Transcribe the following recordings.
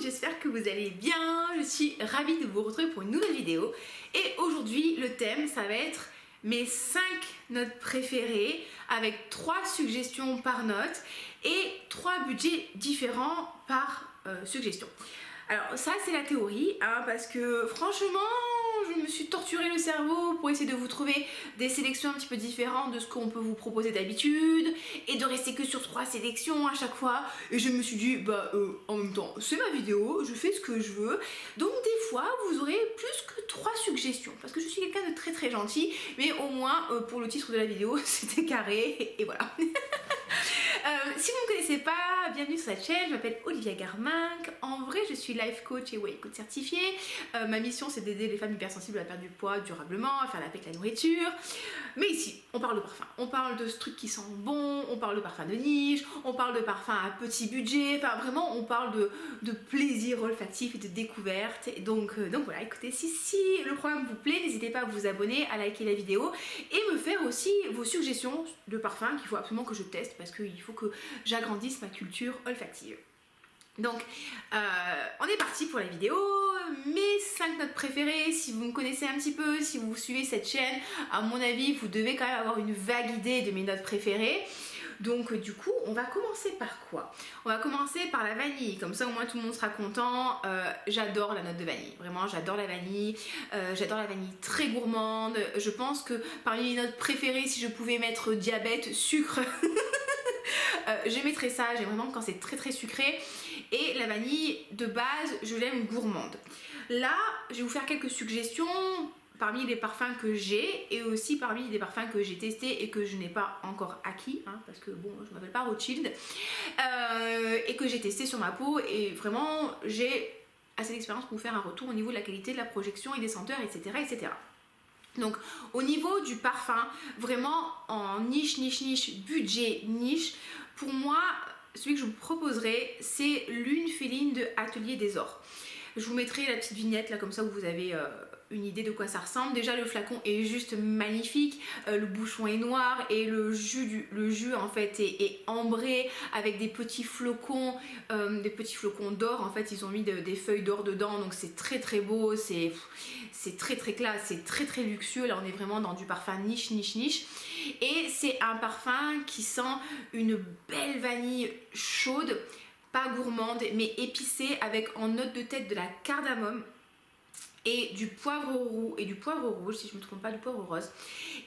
j'espère que vous allez bien. Je suis ravie de vous retrouver pour une nouvelle vidéo. Et aujourd'hui, le thème, ça va être mes 5 notes préférées avec 3 suggestions par note et 3 budgets différents par suggestion. Alors ça, c'est la théorie, parce que franchement, je me suis torturé le cerveau pour essayer de vous trouver des sélections un petit peu différentes de ce qu'on peut vous proposer d'habitude et de rester que sur 3 sélections à chaque fois. Et je me suis dit, en même temps, c'est ma vidéo, je fais ce que je veux. Donc des fois, vous aurez plus que 3 suggestions parce que je suis quelqu'un de très gentil, mais au moins pour le titre de la vidéo, c'était carré et voilà. Si vous ne me connaissez pas, bienvenue sur cette chaîne, je m'appelle Olivia Garminck. En vrai, je suis life coach et weight coach certifiée. Ma mission, c'est d'aider les femmes hypersensibles à perdre du poids durablement, à faire la paix avec la nourriture. Mais ici, on parle de parfum. On parle de ce truc qui sent bon, on parle de parfum de niche, on parle de parfum à petit budget. Enfin, vraiment, on parle de plaisir olfactif et de découverte. Et donc voilà, écoutez, si le programme vous plaît, n'hésitez pas à vous abonner, à liker la vidéo et me faire aussi vos suggestions de parfums qu'il faut absolument que je teste parce qu'il faut que j'agrandisse ma culture olfactive. Donc on est parti pour la vidéo. Mes 5 notes préférées, si vous me connaissez un petit peu, si vous suivez cette chaîne, à mon avis vous devez quand même avoir une vague idée de mes notes préférées. Donc du coup on va commencer par quoi? On va commencer par la vanille, comme ça au moins tout le monde sera content. J'adore la note de vanille, vraiment j'adore la vanille. J'adore la vanille très gourmande. Je pense que parmi les notes préférées, si je pouvais mettre diabète, sucre je mettrais ça, j'aime vraiment quand c'est très sucré. Et la vanille de base, je l'aime gourmande. Là, je vais vous faire quelques suggestions parmi les parfums que j'ai et aussi parmi les parfums que j'ai testés et que je n'ai pas encore acquis, parce que bon, je ne m'appelle pas Rothschild, et que j'ai testé sur ma peau et vraiment j'ai assez d'expérience pour vous faire un retour au niveau de la qualité de la projection et des senteurs, etc. Donc au niveau du parfum, vraiment en niche, budget niche, pour moi, celui que je vous proposerai, c'est Lune Féline de Atelier des Ors. Je vous mettrai la petite vignette là, comme ça vous avez une idée de quoi ça ressemble. Déjà le flacon est juste magnifique, le bouchon est noir et le jus en fait est ambré avec des petits flocons d'or. En fait ils ont mis des feuilles d'or dedans, donc c'est très beau, c'est très classe, c'est très luxueux. Là on est vraiment dans du parfum niche. Et c'est un parfum qui sent une belle vanille chaude, pas gourmande mais épicée, avec en note de tête de la cardamome et du poivre roux et du poivre rouge, si je ne me trompe pas, du poivre rose.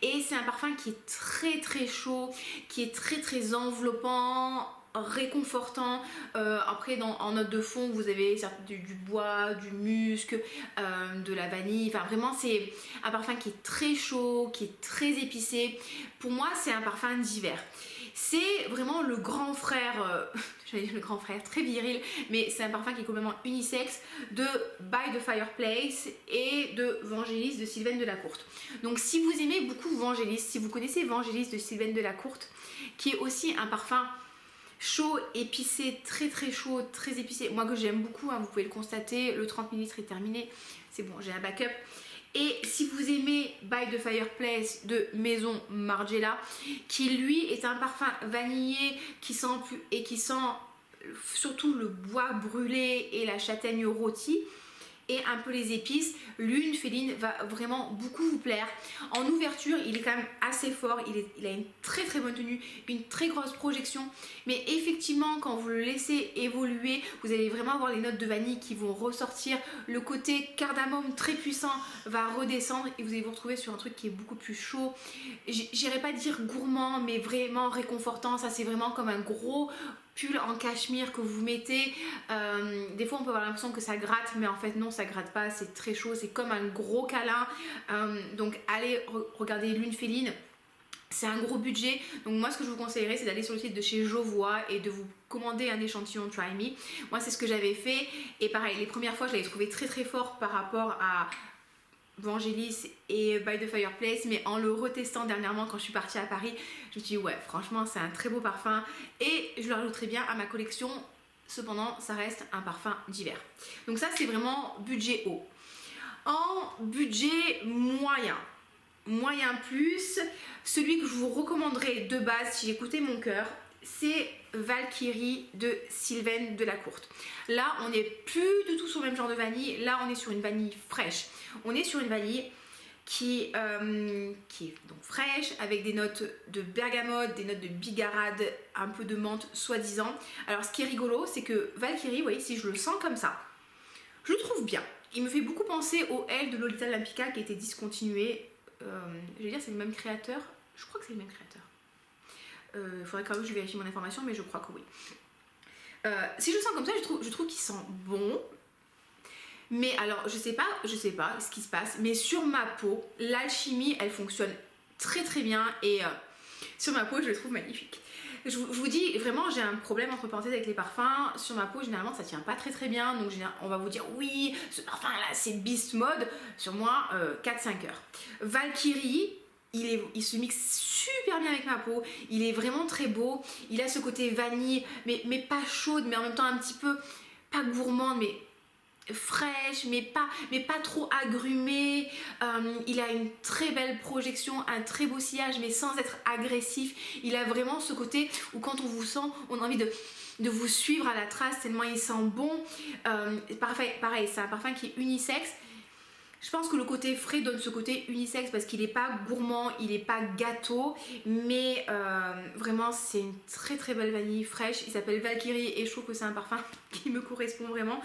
Et c'est un parfum qui est très chaud, qui est très enveloppant, réconfortant. Après en note de fond vous avez du bois, du musc, de la vanille. Enfin vraiment c'est un parfum qui est très chaud, qui est très épicé. Pour moi c'est un parfum d'hiver. C'est vraiment le grand frère, j'allais dire le grand frère, très viril, mais c'est un parfum qui est complètement unisexe, de By the Fireplace et de Vangelis de Sylvaine Delacourte. Donc si vous aimez beaucoup Vangelis, si vous connaissez Vangelis de Sylvaine Delacourte, qui est aussi un parfum chaud, épicé, très chaud, très épicé, moi que j'aime beaucoup, vous pouvez le constater, le 30 ml est terminé, c'est bon, j'ai un backup. Et si vous aimez By the Fireplace de Maison Margiela, qui lui est un parfum vanillé qui sent surtout le bois brûlé et la châtaigne rôtie et un peu les épices, Lune Féline va vraiment beaucoup vous plaire. En ouverture, il est quand même assez fort, il a une très bonne tenue, une très grosse projection, mais effectivement quand vous le laissez évoluer, vous allez vraiment avoir les notes de vanille qui vont ressortir, le côté cardamome très puissant va redescendre et vous allez vous retrouver sur un truc qui est beaucoup plus chaud. J'irais pas dire gourmand, mais vraiment réconfortant. Ça c'est vraiment comme un gros pull en cachemire que vous mettez. Des fois on peut avoir l'impression que ça gratte, mais en fait non, ça gratte pas, c'est très chaud, c'est comme un gros câlin. Donc allez regarder Lune Féline, c'est un gros budget. Donc moi ce que je vous conseillerais, c'est d'aller sur le site de chez Jovois et de vous commander un échantillon Try Me. Moi c'est ce que j'avais fait et pareil, les premières fois je l'avais trouvé très fort par rapport à Vangelis et By the Fireplace, mais en le retestant dernièrement quand je suis partie à Paris, je me suis dit ouais franchement c'est un très beau parfum et je le rajouterai bien à ma collection. Cependant ça reste un parfum d'hiver. Donc ça c'est vraiment budget haut. En budget moyen plus, celui que je vous recommanderais de base si j'écoutais mon cœur, c'est Valkyrie de Sylvaine Delacourte. Là, on n'est plus du tout sur le même genre de vanille. Là, on est sur une vanille fraîche. On est sur une vanille qui est donc fraîche, avec des notes de bergamote, des notes de bigarade, un peu de menthe soi-disant. Alors ce qui est rigolo, c'est que Valkyrie, vous voyez, si je le sens comme ça, je le trouve bien. Il me fait beaucoup penser au L de Lolita Olympica qui a été discontinué. Je vais dire c'est le même créateur. Je crois que c'est le même créateur. Il faudrait quand même que je vérifie mon information, mais je crois que oui. Si je le sens comme ça, je trouve qu'il sent bon. Mais alors, je sais pas ce qui se passe, mais sur ma peau, l'alchimie, elle fonctionne très très bien et sur ma peau, je le trouve magnifique. Je vous dis, vraiment, j'ai un problème entre parenthèses avec les parfums. Sur ma peau, généralement, ça tient pas très très bien. Donc, on va vous dire, oui, ce parfum-là, c'est Beast Mode. Sur moi, 4-5 heures. Valkyrie, il se mixe super bien avec ma peau. Il est vraiment très beau. Il a ce côté vanille, mais pas chaude, mais en même temps un petit peu, pas gourmande, mais fraîche, mais pas trop agrumée. Il a une très belle projection, un très beau sillage, mais sans être agressif. Il a vraiment ce côté où quand on vous sent, on a envie de vous suivre à la trace tellement il sent bon. Pareil, c'est un parfum qui est unisexe. Je pense que le côté frais donne ce côté unisexe parce qu'il n'est pas gourmand, il n'est pas gâteau, mais vraiment c'est une très très belle vanille fraîche. Il s'appelle Valkyrie et je trouve que c'est un parfum qui me correspond vraiment.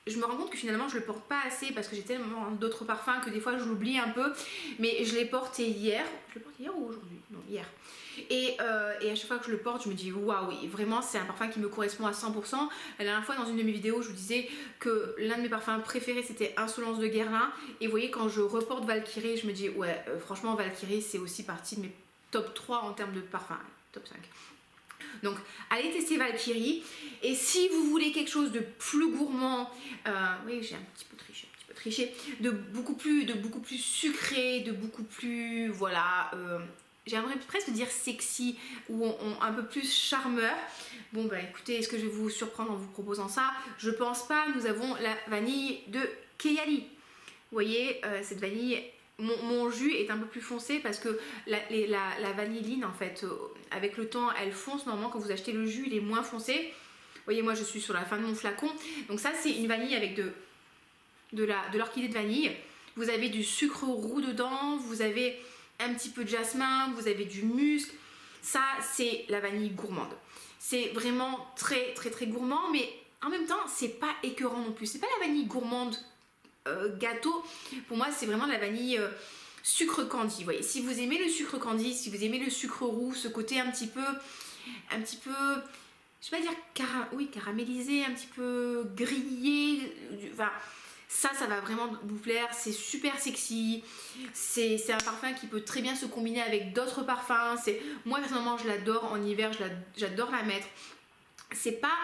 Je me rends compte que finalement je le porte pas assez parce que j'ai tellement d'autres parfums que des fois je l'oublie un peu, mais je l'ai porté hier. Je l'ai porté hier ou aujourd'hui? Non, hier. Et à chaque fois que je le porte, je me dis waouh, oui, vraiment c'est un parfum qui me correspond à 100%. La dernière fois dans une de mes vidéos, je vous disais que l'un de mes parfums préférés c'était Insolence de Guerlain. Et vous voyez, quand je reporte Valkyrie, je me dis ouais, franchement Valkyrie c'est aussi partie de mes top 3 en termes de parfums, top 5. Donc allez tester Valkyrie. Et si vous voulez quelque chose de plus gourmand, oui j'ai un petit peu triché, de beaucoup plus sucré, de beaucoup plus, voilà, j'aimerais presque dire sexy ou un peu plus charmeur. Bon bah écoutez, est-ce que je vais vous surprendre en vous proposant ça? Je pense pas. Nous avons la vanille de Kayali. Vous voyez, cette vanille, mon jus est un peu plus foncé parce que la vanilline en fait, avec le temps elle fonce. Normalement quand vous achetez le jus il est moins foncé. Vous voyez, moi je suis sur la fin de mon flacon. Donc ça c'est une vanille avec de l'orchidée de vanille. Vous avez du sucre roux dedans, vous avez un petit peu de jasmin, vous avez du musc. Ça c'est la vanille gourmande. C'est vraiment très très très gourmand, mais en même temps c'est pas écœurant non plus. C'est pas la vanille gourmande gâteau. Pour moi c'est vraiment de la vanille sucre candy. Vous voyez, si vous aimez le sucre candy, si vous aimez le sucre roux, ce côté un petit peu, je vais pas dire caramélisé, un petit peu grillé, enfin, ça va vraiment vous plaire. C'est super sexy, c'est un parfum qui peut très bien se combiner avec d'autres parfums. Moi personnellement je l'adore en hiver, j'adore la mettre. C'est pas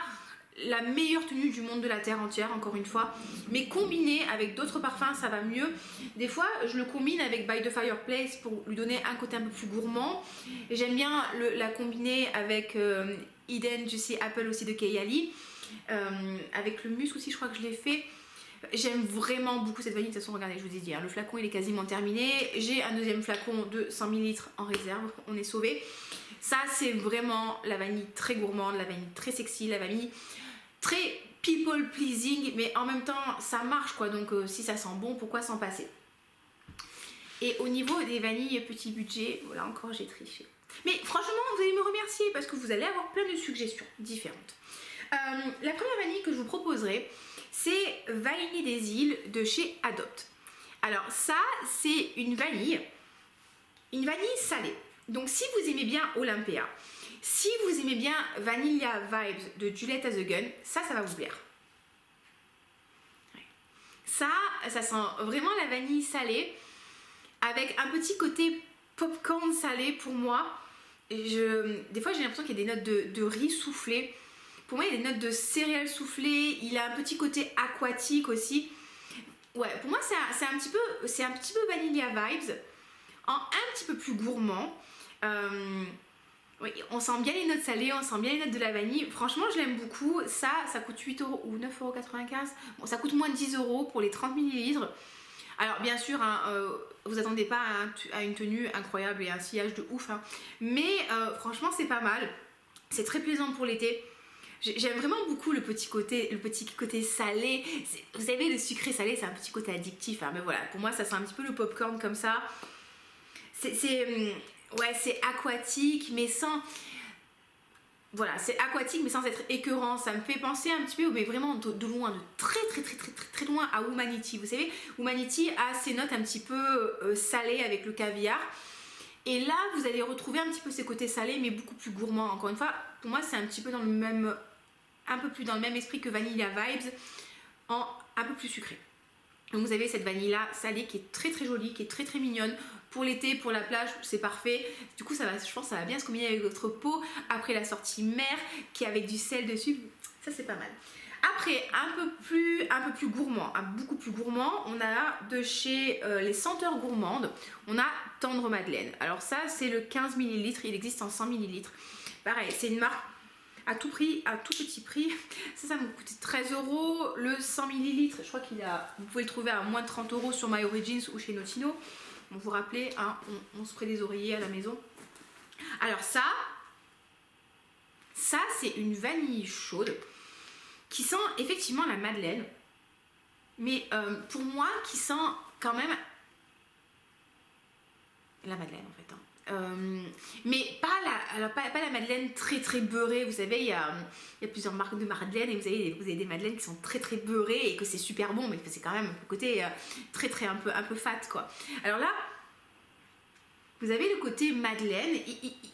la meilleure tenue du monde de la terre entière, encore une fois, mais combiné avec d'autres parfums ça va mieux. Des fois je le combine avec By the Fireplace pour lui donner un côté un peu plus gourmand. J'aime bien la combiner avec Eden Juicy Apple aussi de Kayali, avec le musc aussi je crois que je l'ai fait. J'aime vraiment beaucoup cette vanille. De toute façon regardez, je vous ai dit, hein, le flacon il est quasiment terminé. J'ai un deuxième flacon de 100 ml en réserve, on est sauvé. Ça c'est vraiment la vanille très gourmande, la vanille très sexy, la vanille très people pleasing, mais en même temps ça marche quoi. Donc si ça sent bon, pourquoi s'en passer? Et au niveau des vanilles petit budget, voilà, encore j'ai triché. Mais franchement vous allez me remercier parce que vous allez avoir plein de suggestions différentes. La première vanille que je vous proposerai, c'est Vanille des îles de chez Adopt. Alors ça c'est une vanille salée. Donc si vous aimez bien Olympia, si vous aimez bien Vanilla Vibes de Juliette as a Gun, ça va vous plaire. Ça sent vraiment la vanille salée avec un petit côté popcorn salé pour moi. Des fois j'ai l'impression qu'il y a des notes de riz soufflé. Pour moi il y a des notes de céréales soufflées. Il a un petit côté aquatique aussi. Ouais, pour moi c'est un petit peu Vanilla Vibes en un petit peu plus gourmand. Oui, on sent bien les notes salées, on sent bien les notes de la vanille. Franchement, je l'aime beaucoup. Ça coûte 8 € ou 9,95 €. Bon, ça coûte moins de 10 € pour les 30 ml. Alors, bien sûr, hein, vous attendez pas à une tenue incroyable et un sillage de ouf. Hein. Mais franchement, c'est pas mal. C'est très plaisant pour l'été. J'aime vraiment beaucoup le petit côté salé. Vous savez, le sucré salé, c'est un petit côté addictif, hein, mais voilà, pour moi, ça c'est un petit peu le popcorn comme ça. Ouais, c'est aquatique, mais sans... Voilà, c'est aquatique, mais sans être écœurant. Ça me fait penser un petit peu, mais vraiment de loin, de très loin à Humanity. Vous savez, Humanity a ses notes un petit peu salées avec le caviar. Et là, vous allez retrouver un petit peu ces côtés salés, mais beaucoup plus gourmands. Encore une fois, pour moi, c'est un petit peu dans le même... un peu plus dans le même esprit que Vanilla Vibes, en un peu plus sucré. Donc vous avez cette vanille là salée qui est très jolie, qui est très mignonne. Pour l'été, pour la plage, c'est parfait. Du coup, je pense que ça va bien se combiner avec votre peau. Après la sortie mer, qui est avec du sel dessus, ça c'est pas mal. Après, un peu plus gourmand, beaucoup plus gourmand, on a de chez les senteurs gourmandes, on a Tendre Madeleine. Alors ça, c'est le 15 ml, il existe en 100 ml. Pareil, c'est une marque à tout prix, à tout petit prix. Ça me coûtait 13 €. Le 100 ml, je crois vous pouvez le trouver à moins de 30 € sur My Origins ou chez Notino. Vous vous rappelez, hein, on spray des oreillers à la maison. Alors ça c'est une vanille chaude qui sent effectivement la madeleine, mais pour moi qui sent quand même la madeleine en fait, hein. Mais pas la madeleine très beurrée. Vous savez, il y a plusieurs marques de madeleine et vous avez des madeleines qui sont très beurrées et que c'est super bon, mais c'est quand même le côté très un peu fat quoi. Alors là, vous avez le côté madeleine,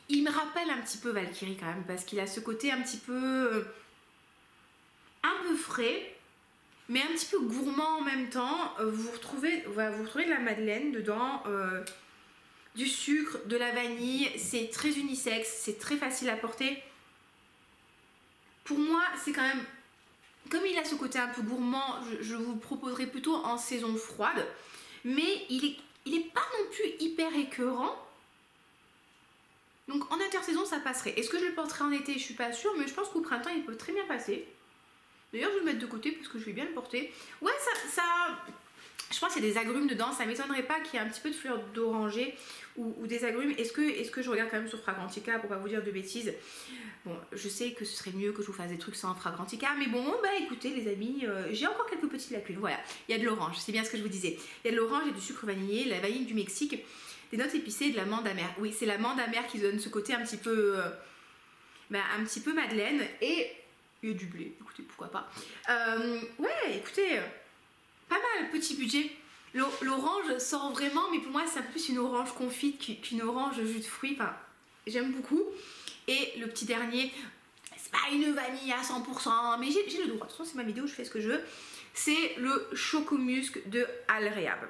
il me rappelle un petit peu Valkyrie quand même, parce qu'il a ce côté un peu frais, mais un petit peu gourmand en même temps. Vous retrouvez de la madeleine dedans, du sucre, de la vanille, c'est très unisexe, c'est très facile à porter. Pour moi, c'est quand même, comme il a ce côté un peu gourmand, je vous le proposerai plutôt en saison froide, mais il est pas non plus hyper écœurant. Donc en intersaison, ça passerait. Est-ce que je le porterai en été? Je suis pas sûre, mais je pense qu'au printemps, il peut très bien passer. D'ailleurs, je vais le mettre de côté parce que je vais bien le porter. Ouais, je pense qu'il y a des agrumes dedans. Ça m'étonnerait pas qu'il y ait un petit peu de fleurs d'oranger ou des agrumes. Est-ce que je regarde quand même sur Fragrantica pour pas vous dire de bêtises? Bon, je sais que ce serait mieux que je vous fasse des trucs sans Fragrantica, mais bon, bah écoutez les amis, j'ai encore quelques petites lacunes. Voilà, il y a de l'orange, c'est bien ce que je vous disais. Il y a de l'orange et du sucre vanillé, la vanille du Mexique, des notes épicées et de l'amande amère. Oui, c'est l'amande amère qui donne ce côté un petit peu madeleine, et il y a du blé, écoutez, pourquoi pas. Ouais, écoutez, pas mal, petit budget. L'orange sort vraiment, mais pour moi c'est plus une orange confite qu'une orange jus de fruits. Enfin, j'aime beaucoup. Et le petit dernier, c'est pas une vanille à 100%, mais j'ai le droit. De toute façon, c'est ma vidéo, je fais ce que je veux. C'est le Chocomusc de Al Rehab.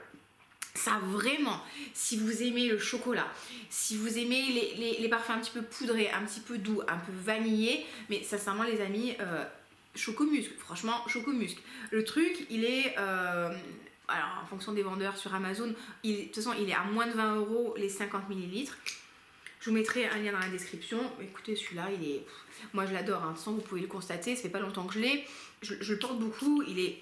Ça vraiment, si vous aimez le chocolat, si vous aimez les parfums un petit peu poudrés, un petit peu doux, un peu vanillés, mais sincèrement les amis, Chocomusc, franchement Chocomusc. Le truc, il est... alors en fonction des vendeurs sur Amazon, de toute façon il est à moins de 20 € les 50 ml. Je vous mettrai un lien dans la description. Écoutez, celui-là, il est... Moi, je l'adore. Hein. De toute façon, vous pouvez le constater. Ça fait pas longtemps que je l'ai. Je le porte beaucoup. Il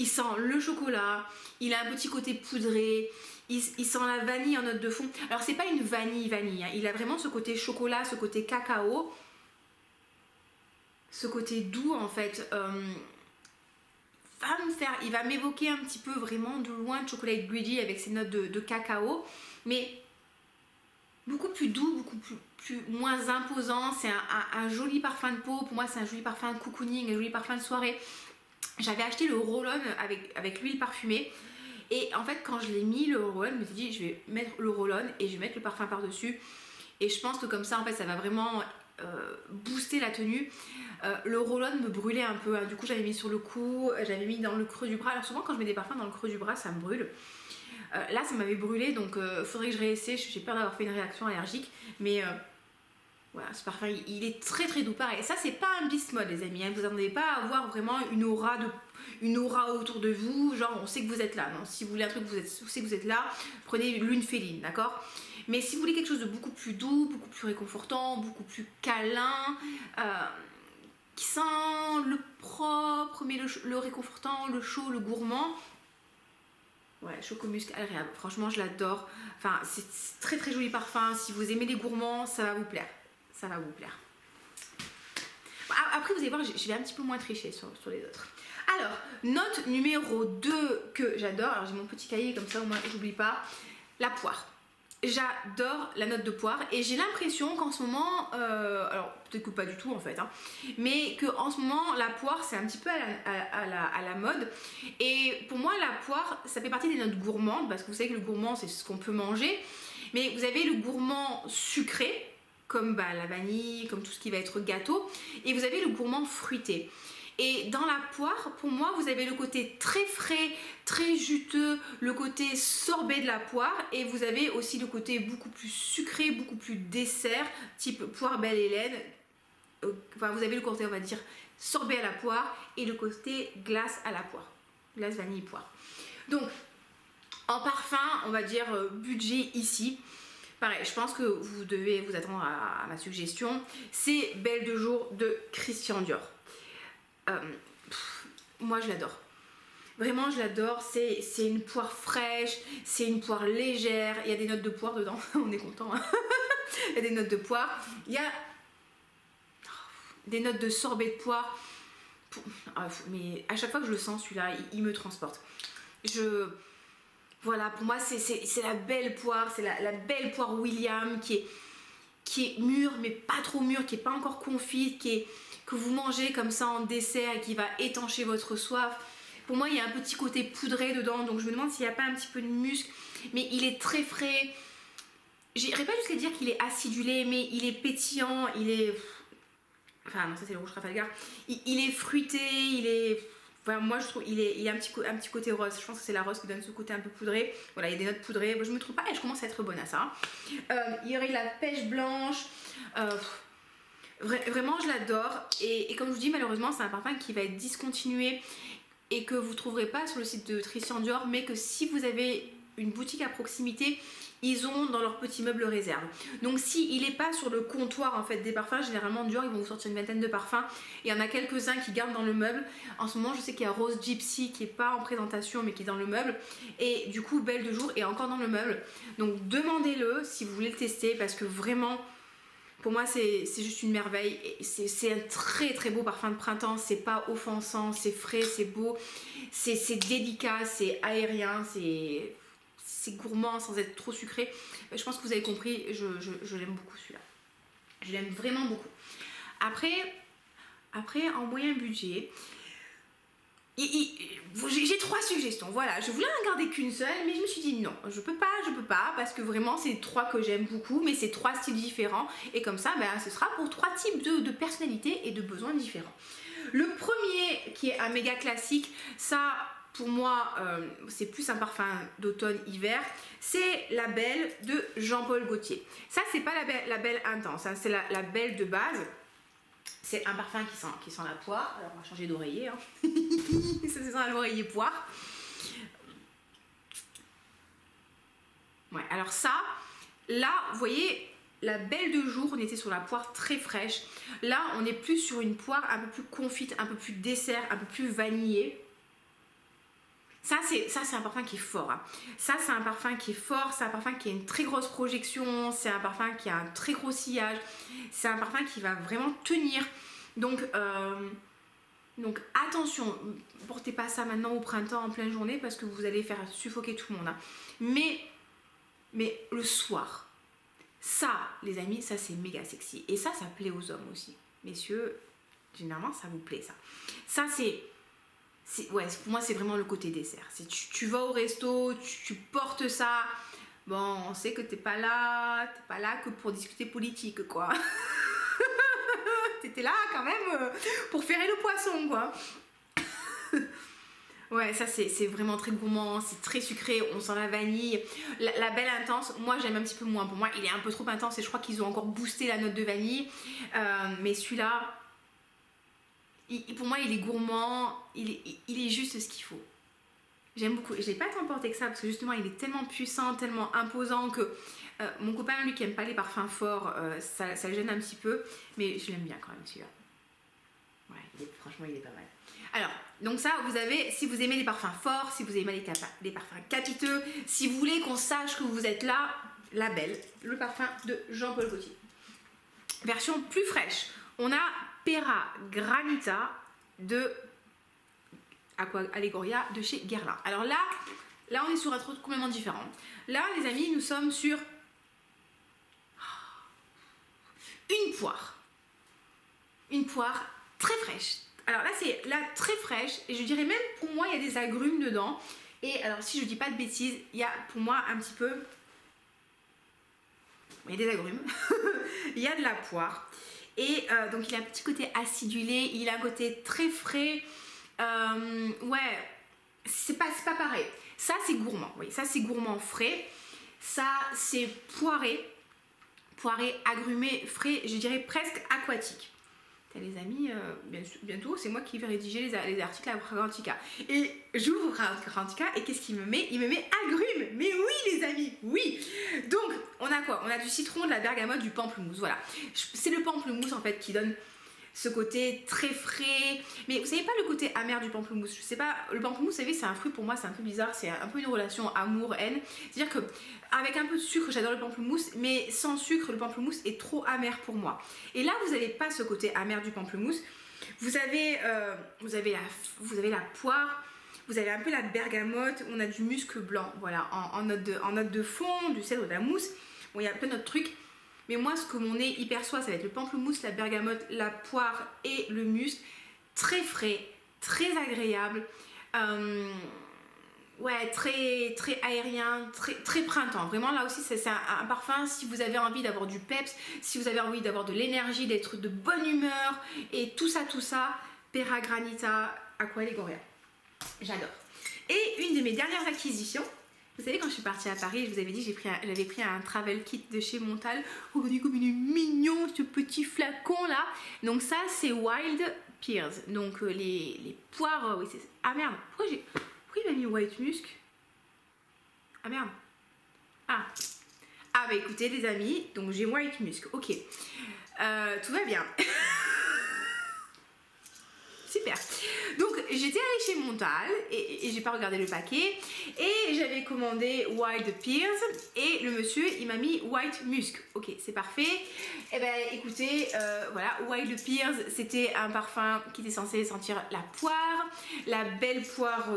sent le chocolat. Il a un petit côté poudré. Il sent la vanille en note de fond. Alors, c'est pas une vanille. Hein. Il a vraiment ce côté chocolat, ce côté cacao. Ce côté doux, en fait. Il va m'évoquer un petit peu vraiment de loin Chocolate Greedy avec ses notes de cacao, mais beaucoup plus doux, moins imposant. C'est un joli parfum de peau. Pour moi, c'est un joli parfum de cocooning, un joli parfum de soirée. J'avais acheté le roll-on avec l'huile parfumée, et en fait quand je l'ai mis le roll-on, je me suis dit je vais mettre le roll-on et je vais mettre le parfum par dessus, et je pense que comme ça en fait ça va vraiment booster la tenue. Le roll-on me brûlait un peu, hein. Du coup j'avais mis sur le cou, j'avais mis dans le creux du bras. Alors souvent quand je mets des parfums dans le creux du bras ça me brûle. Là ça m'avait brûlé, donc faudrait que je réessaie. J'ai peur d'avoir fait une réaction allergique, mais voilà, ce parfum il est très doux. Pareil, ça c'est pas un beast mode les amis, hein. Vous n'entendez pas avoir vraiment une aura autour de vous, genre on sait que vous êtes là. Non, si vous voulez un truc, vous savez que vous êtes là, prenez l'une féline, d'accord? Mais si vous voulez quelque chose de beaucoup plus doux, beaucoup plus réconfortant, beaucoup plus câlin, qui sent le propre, mais le réconfortant, le chaud, le gourmand, Ouais, Chocomusc agréable. Franchement, je l'adore. Enfin, c'est très très joli parfum. Si vous aimez les gourmands, ça va vous plaire. Ça va vous plaire. Après, vous allez voir, je vais un petit peu moins tricher sur les autres. Alors, note numéro 2 que j'adore. Alors, j'ai mon petit cahier comme ça, au moins, j'oublie pas. La poire. J'adore la note de poire et j'ai l'impression qu'en ce moment, alors peut-être que pas du tout en fait, hein, mais qu'en ce moment la poire c'est un petit peu à la mode et pour moi la poire ça fait partie des notes gourmandes parce que vous savez que le gourmand c'est ce qu'on peut manger, mais vous avez le gourmand sucré comme la vanille, comme tout ce qui va être gâteau et vous avez le gourmand fruité. Et dans la poire, pour moi, vous avez le côté très frais, très juteux, le côté sorbet de la poire et vous avez aussi le côté beaucoup plus sucré, beaucoup plus dessert, type poire belle Hélène. Enfin, vous avez le côté, on va dire, sorbet à la poire et le côté glace à la poire. Glace, vanille, poire. Donc, en parfum, on va dire budget ici. Pareil, je pense que vous devez vous attendre à ma suggestion. C'est Belle de jour de Christian Dior. Moi je l'adore, vraiment je l'adore, c'est une poire fraîche, c'est une poire légère, il y a des notes de poire dedans, on est content, hein. Il y a des notes de poire, il y a des notes de sorbet de poire, mais à chaque fois que je le sens celui-là, il me transporte. Voilà, pour moi c'est la belle poire, c'est la belle poire William qui est mûre mais pas trop mûre, qui est pas encore confite, que vous mangez comme ça en dessert et qui va étancher votre soif. Pour moi, il y a un petit côté poudré dedans, donc je me demande s'il n'y a pas un petit peu de musc, mais il est très frais. J'irais pas jusqu'à dire qu'il est acidulé, mais il est pétillant, il est... Enfin, non, ça c'est le rouge Trafalgar. Il est fruité, il est... Enfin, moi je trouve il a un petit côté rose. Je pense que c'est la rose qui donne ce côté un peu poudré. Voilà, il y a des notes poudrées. Moi, je me trouve pas et je commence à être bonne à ça. Il y aurait la pêche blanche. Vraiment je l'adore et comme je vous dis malheureusement c'est un parfum qui va être discontinué et que vous trouverez pas sur le site de Christian Dior, mais que si vous avez une boutique à proximité ils ont dans leur petit meuble réserve. Donc si il n'est pas sur le comptoir en fait des parfums, généralement Dior ils vont vous sortir une vingtaine de parfums. Il y en a quelques-uns qui gardent dans le meuble. En ce moment je sais qu'il y a Rose Gypsy qui est pas en présentation mais qui est dans le meuble et du coup Belle de jour est encore dans le meuble. Donc demandez-le si vous voulez le tester parce que vraiment pour moi c'est juste une merveille. C'est un très très beau parfum de printemps, c'est pas offensant, c'est frais, c'est beau, c'est délicat, c'est aérien, c'est gourmand sans être trop sucré. Je pense que vous avez compris, je l'aime beaucoup celui-là. Je l'aime vraiment beaucoup. Après en moyen budget, j'ai 3 suggestions, voilà, je voulais en garder qu'une seule, mais je me suis dit non, je peux pas, parce que vraiment c'est 3 que j'aime beaucoup, mais c'est 3 styles différents, et comme ça, ce sera pour 3 types de personnalités et de besoins différents. Le premier, qui est un méga classique, ça, pour moi, c'est plus un parfum d'automne-hiver, c'est la Belle de Jean-Paul Gaultier. Ça, c'est pas la Belle intense, hein, c'est la Belle de base. C'est un parfum qui sent la poire. Alors on va changer d'oreiller. Hein. Ça sent l'oreiller poire. Ouais, alors ça, là, vous voyez, la Belle de jour, on était sur la poire très fraîche. Là, on est plus sur une poire un peu plus confite, un peu plus dessert, un peu plus vanillé. Ça, c'est un parfum qui est fort. Hein. Ça, c'est un parfum qui est fort. C'est un parfum qui a une très grosse projection. C'est un parfum qui a un très gros sillage. C'est un parfum qui va vraiment tenir. Donc attention, portez pas ça maintenant au printemps en pleine journée parce que vous allez faire suffoquer tout le monde. Hein. Mais le soir, ça, les amis, ça c'est méga sexy. Et ça plaît aux hommes aussi. Messieurs, généralement, ça vous plaît ça. Ça, ouais, pour moi c'est vraiment le côté dessert. Tu vas au resto, tu portes ça. Bon, on sait que t'es pas là que pour discuter politique quoi. T'étais là quand même pour ferrer le poisson quoi. Ouais, ça c'est vraiment très gourmand, c'est très sucré, on sent la vanille. La Belle intense, moi j'aime un petit peu moins. Pour moi il est un peu trop intense et je crois qu'ils ont encore boosté la note de vanille. Mais celui-là, pour moi il est gourmand, il est juste ce qu'il faut. J'aime beaucoup. Je l'ai pas tant porté que ça parce que justement il est tellement puissant, tellement imposant que mon copain lui qui aime pas les parfums forts, ça le gêne un petit peu. Mais je l'aime bien quand même celui-là. Ouais, franchement il est pas mal. Alors Donc ça, vous avez, si vous aimez les parfums forts, si vous aimez les parfums capiteux, si vous voulez qu'on sache que vous êtes là, la belle, le parfum de Jean-Paul Gaultier. Version plus fraîche, on a Pera Granita de Aqua Allegoria de chez Guerlain. Alors là on est sur un truc complètement différent. Là les amis, nous sommes sur une poire très fraîche. Alors là c'est très fraîche et je dirais même pour moi il y a des agrumes dedans. Et alors si je dis pas de bêtises, il y a pour moi un petit peu, il y a des agrumes, il y a de la poire et donc il a un petit côté acidulé, il a un côté très frais. Ouais, c'est pas pareil. Ça c'est gourmand, oui, ça c'est gourmand frais. Ça c'est poiré agrumé, frais, je dirais presque aquatique. Les amis, bientôt c'est moi qui vais rédiger les articles à Fragrantica. Et j'ouvre Fragrantica et qu'est-ce qu'il me met? Il me met agrumes. Mais oui les amis, oui. Donc on a quoi? On a du citron, de la bergamote, du pamplemousse. Voilà, c'est le pamplemousse en fait qui donne ce côté très frais, mais vous savez pas le côté amer du pamplemousse. Je sais pas, le pamplemousse, vous savez, c'est un fruit pour moi, c'est un peu bizarre, c'est un peu une relation amour-haine. C'est-à-dire que avec un peu de sucre, j'adore le pamplemousse, mais sans sucre, le pamplemousse est trop amer pour moi. Et là, vous n'avez pas ce côté amer du pamplemousse. Vous avez la poire, vous avez un peu la bergamote, on a du musc blanc, voilà, en note de fond, du cèdre, de la mousse. Bon, il y a plein d'autres trucs. Mais moi, ce que mon nez y perçoit, ça va être le pamplemousse, la bergamote, la poire et le musc. Très frais, très agréable. Ouais, très aérien, très printemps. Vraiment, là aussi, c'est un parfum. Si vous avez envie d'avoir du peps, si vous avez envie d'avoir de l'énergie, d'être de bonne humeur et tout ça, Pera Granita, Aqua Allegoria. J'adore. Et une de mes dernières acquisitions, vous savez, quand je suis partie à Paris, je vous avais dit j'avais pris un travel kit de chez Montal. Regardez comme il est mignon ce petit flacon là. Donc ça c'est Wild Pears. Donc les poires, oui c'est... Ah merde, pourquoi il m'a mis White Musk? Ah merde. Ah bah écoutez les amis, donc j'ai White Musk, ok. Tout va bien. Super. Donc j'étais allée chez Montal et j'ai pas regardé le paquet et j'avais commandé Wild Pears et le monsieur il m'a mis White Musk. Ok, c'est parfait. Et ben écoutez, voilà, Wild Pears c'était un parfum qui était censé sentir la poire, la belle poire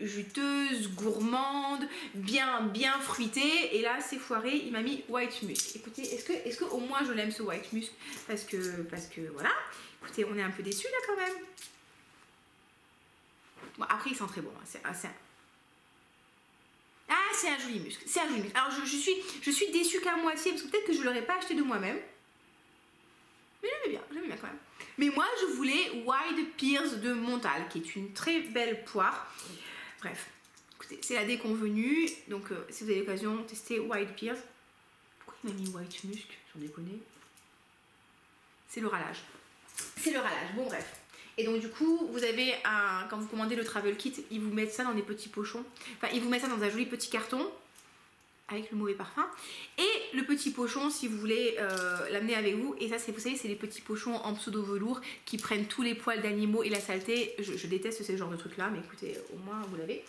juteuse, gourmande, bien fruitée, et là c'est foiré, il m'a mis White Musk. Écoutez, est-ce que au moins je l'aime ce White Musk parce que voilà. Écoutez, on est un peu déçus là quand même. Bon, après, il sent très bon. C'est un joli muscle. C'est un joli muscle. Alors, je suis déçue qu'à moitié, parce que peut-être que je ne l'aurais pas acheté de moi-même. Mais j'aimais bien quand même. Mais moi, je voulais Wild Pears de Montal, qui est une très belle poire. Bref, écoutez, c'est la déconvenue. Donc, si vous avez l'occasion, testez Wild Pears. Pourquoi il m'a mis White Musk? J'en déconne. C'est le ralage. Bon, bref. Et donc du coup, vous avez quand vous commandez le travel kit, ils vous mettent ça dans des petits pochons. Enfin, ils vous mettent ça dans un joli petit carton avec le mauvais parfum. Et le petit pochon, si vous voulez l'amener avec vous. Et ça, vous savez, c'est les petits pochons en pseudo velours qui prennent tous les poils d'animaux et la saleté. Je déteste ce genre de trucs là, mais écoutez, au moins vous l'avez.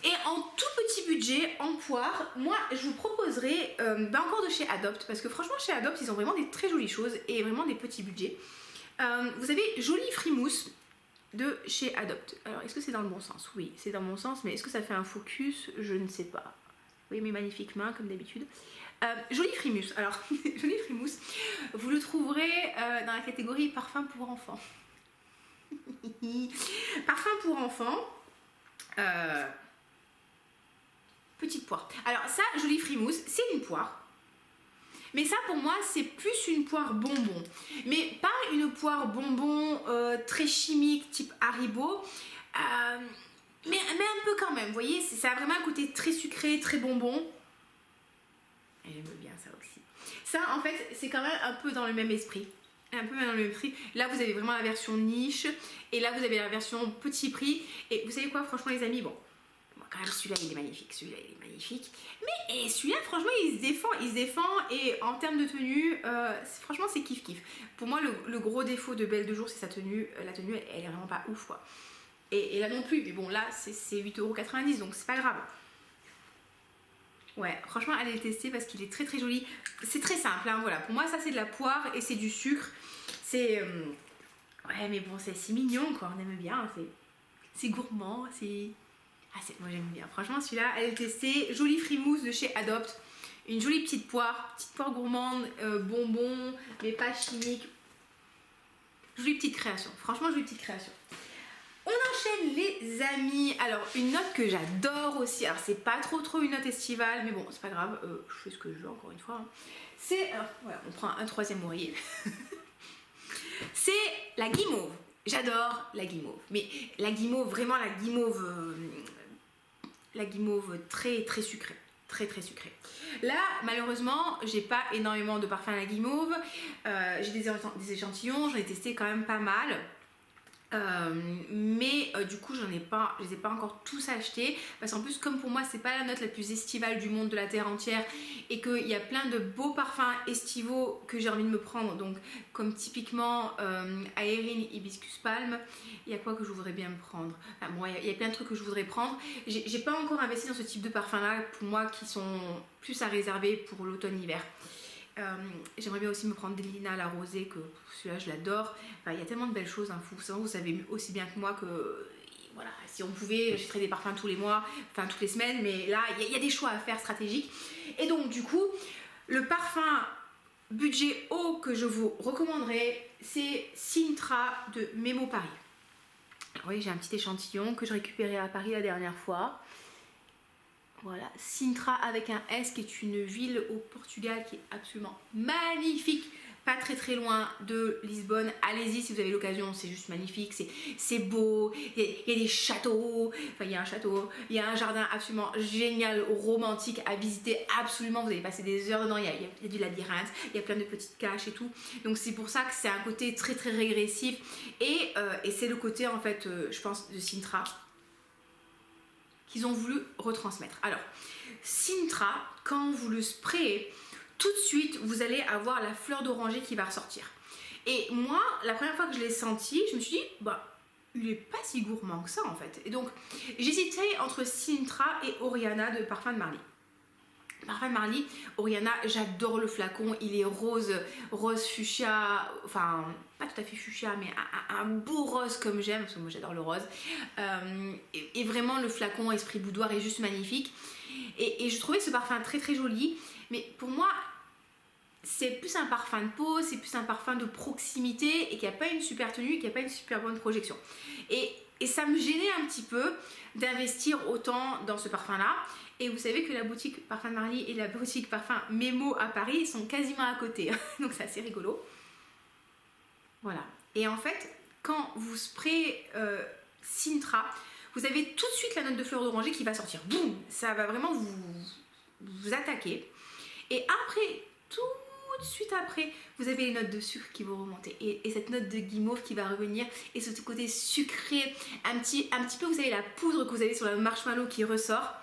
Et en tout petit budget, en poire, moi je vous proposerai encore de chez Adopt, parce que franchement chez Adopt ils ont vraiment des très jolies choses et vraiment des petits budgets. Vous avez Jolie Frimousse de chez Adopt. Alors est-ce que c'est dans le bon sens? Oui, c'est dans le bon sens, mais est-ce que ça fait un focus? Je ne sais pas. Vous voyez mes magnifiques mains comme d'habitude. Jolie Frimousse. Alors, Jolie Frimousse, vous le trouverez dans la catégorie parfum pour enfants. Parfum pour enfants. Petite poire. Alors ça, Jolie Frimousse, c'est une poire. Mais ça pour moi c'est plus une poire bonbon. Mais pas une poire bonbon très chimique type Haribo. Mais un peu quand même, vous voyez, ça a vraiment un côté très sucré, très bonbon. Et j'aime bien ça aussi. Ça en fait c'est quand même un peu dans le même esprit. Là vous avez vraiment la version niche. Et là vous avez la version petit prix. Et vous savez quoi, franchement les amis, bon quand même celui-là il est magnifique, mais celui-là franchement il se défend et en termes de tenue franchement c'est kiff. Pour moi le gros défaut de Belle de Jour c'est sa tenue, la tenue elle est vraiment pas ouf quoi. Et là non plus, mais bon là c'est 8,90 € donc c'est pas grave. Ouais, franchement allez le tester parce qu'il est très très joli. C'est très simple, hein, voilà. Pour moi ça c'est de la poire et c'est du sucre. C'est... ouais mais bon c'est mignon quoi, on aime bien. C'est gourmand, moi j'aime bien. Franchement celui-là, allez le tester. Jolie frimousse de chez Adopt. Une jolie petite poire gourmande, bonbon, mais pas chimique. Jolie petite création, franchement jolie petite création. On enchaîne les amis. Alors une note que j'adore aussi, alors c'est pas trop une note estivale, mais bon c'est pas grave, je fais ce que je veux encore une fois. Hein. C'est, voilà, on prend un troisième oreiller. C'est la guimauve. J'adore la guimauve, mais la guimauve, vraiment la guimauve très très sucrée. Très très sucré. Là malheureusement j'ai pas énormément de parfum à la guimauve, j'ai des échantillons, j'en ai testé quand même pas mal. Mais du coup je les ai pas encore tous achetés parce qu'en plus comme pour moi c'est pas la note la plus estivale du monde de la terre entière et qu'il y a plein de beaux parfums estivaux que j'ai envie de me prendre, donc comme typiquement Aérine Hibiscus Palme. Il y a quoi que je voudrais bien me prendre, enfin, bon, il y a plein de trucs que je voudrais prendre. J'ai pas encore investi dans ce type de parfum là pour moi qui sont plus à réserver pour l'automne-hiver. J'aimerais bien aussi me prendre des lilas à la rosée, que celui-là je l'adore. Enfin, il y a tellement de belles choses, hein. Vous savez aussi bien que moi que voilà, si on pouvait, j'achèterais des parfums tous les mois, enfin toutes les semaines, mais là il y a des choix à faire stratégiques. Et donc du coup, le parfum budget haut que je vous recommanderais, c'est Sintra de Memo Paris. Alors, oui, j'ai un petit échantillon que je récupérais à Paris la dernière fois. Voilà, Sintra avec un S, qui est une ville au Portugal qui est absolument magnifique, pas très loin de Lisbonne. Allez-y si vous avez l'occasion, c'est juste magnifique, c'est beau, il y a des châteaux, enfin il y a un château, il y a un jardin absolument génial, romantique à visiter absolument. Vous allez passer des heures dedans, il y a du labyrinthe, il y a plein de petites caches et tout, donc c'est pour ça que c'est un côté très régressif et c'est le côté en fait je pense de Sintra qu'ils ont voulu retransmettre. Alors, Sintra, quand vous le sprayez, tout de suite, vous allez avoir la fleur d'oranger qui va ressortir. Et moi, la première fois que je l'ai senti, je me suis dit, bah, il est pas si gourmand que ça en fait. Et donc, j'hésitais entre Sintra et Oriana de Parfum de Marly. Parfum de Marly, Oriana, j'adore le flacon, il est rose fuchsia, enfin pas tout à fait fuchsia, mais un beau rose comme j'aime, parce que moi j'adore le rose. Et vraiment le flacon Esprit Boudoir est juste magnifique. Et je trouvais ce parfum très joli, mais pour moi c'est plus un parfum de peau, c'est plus un parfum de proximité et qui n'a pas une super tenue, qui n'a pas une super bonne projection. Et ça me gênait un petit peu d'investir autant dans ce parfum là. Et vous savez que la boutique Parfum de Marly et la boutique Parfum Memo à Paris sont quasiment à côté. Donc c'est assez rigolo. Voilà. Et en fait, quand vous sprayez Sintra, vous avez tout de suite la note de fleur d'oranger qui va sortir. Boum! Ça va vraiment vous attaquer. Et après, tout de suite après, vous avez les notes de sucre qui vont remonter. Et cette note de guimauve qui va revenir. Et ce côté sucré, un petit peu, vous savez, la poudre que vous avez sur le marshmallow qui ressort.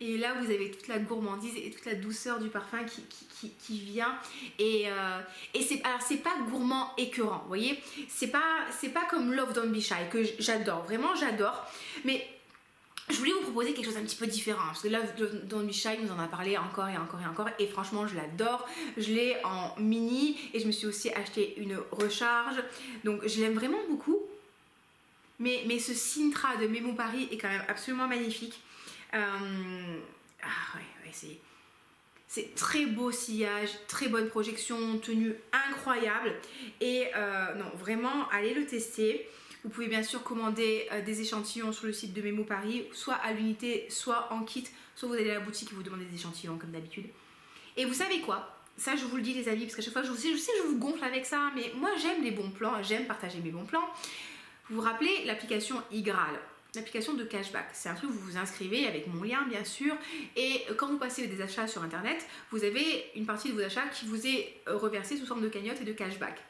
Et là, vous avez toute la gourmandise et toute la douceur du parfum qui vient. Et c'est pas gourmand écœurant, vous voyez. C'est pas comme Love Don't Be Shy, que j'adore, vraiment j'adore. Mais je voulais vous proposer quelque chose un petit peu différent. Parce que Love Don't Be Shy nous en a parlé encore et encore. Et franchement, je l'adore. Je l'ai en mini. Et je me suis aussi acheté une recharge. Donc, je l'aime vraiment beaucoup. Mais ce Sintra de Memo Paris est quand même absolument magnifique. C'est très beau sillage, très bonne projection, tenue incroyable et non vraiment allez le tester. Vous pouvez bien sûr commander des échantillons sur le site de Memo Paris, soit à l'unité, soit en kit, soit vous allez à la boutique et vous demandez des échantillons comme d'habitude. Et vous savez quoi? Ça je vous le dis les amis, parce qu'à chaque fois je sais que je vous gonfle avec ça, mais moi j'aime les bons plans, j'aime partager mes bons plans. Vous vous rappelez l'application iGraal? L'application de cashback, c'est un truc où vous vous inscrivez avec mon lien bien sûr et quand vous passez des achats sur internet, vous avez une partie de vos achats qui vous est reversée sous forme de cagnotte et de cashback.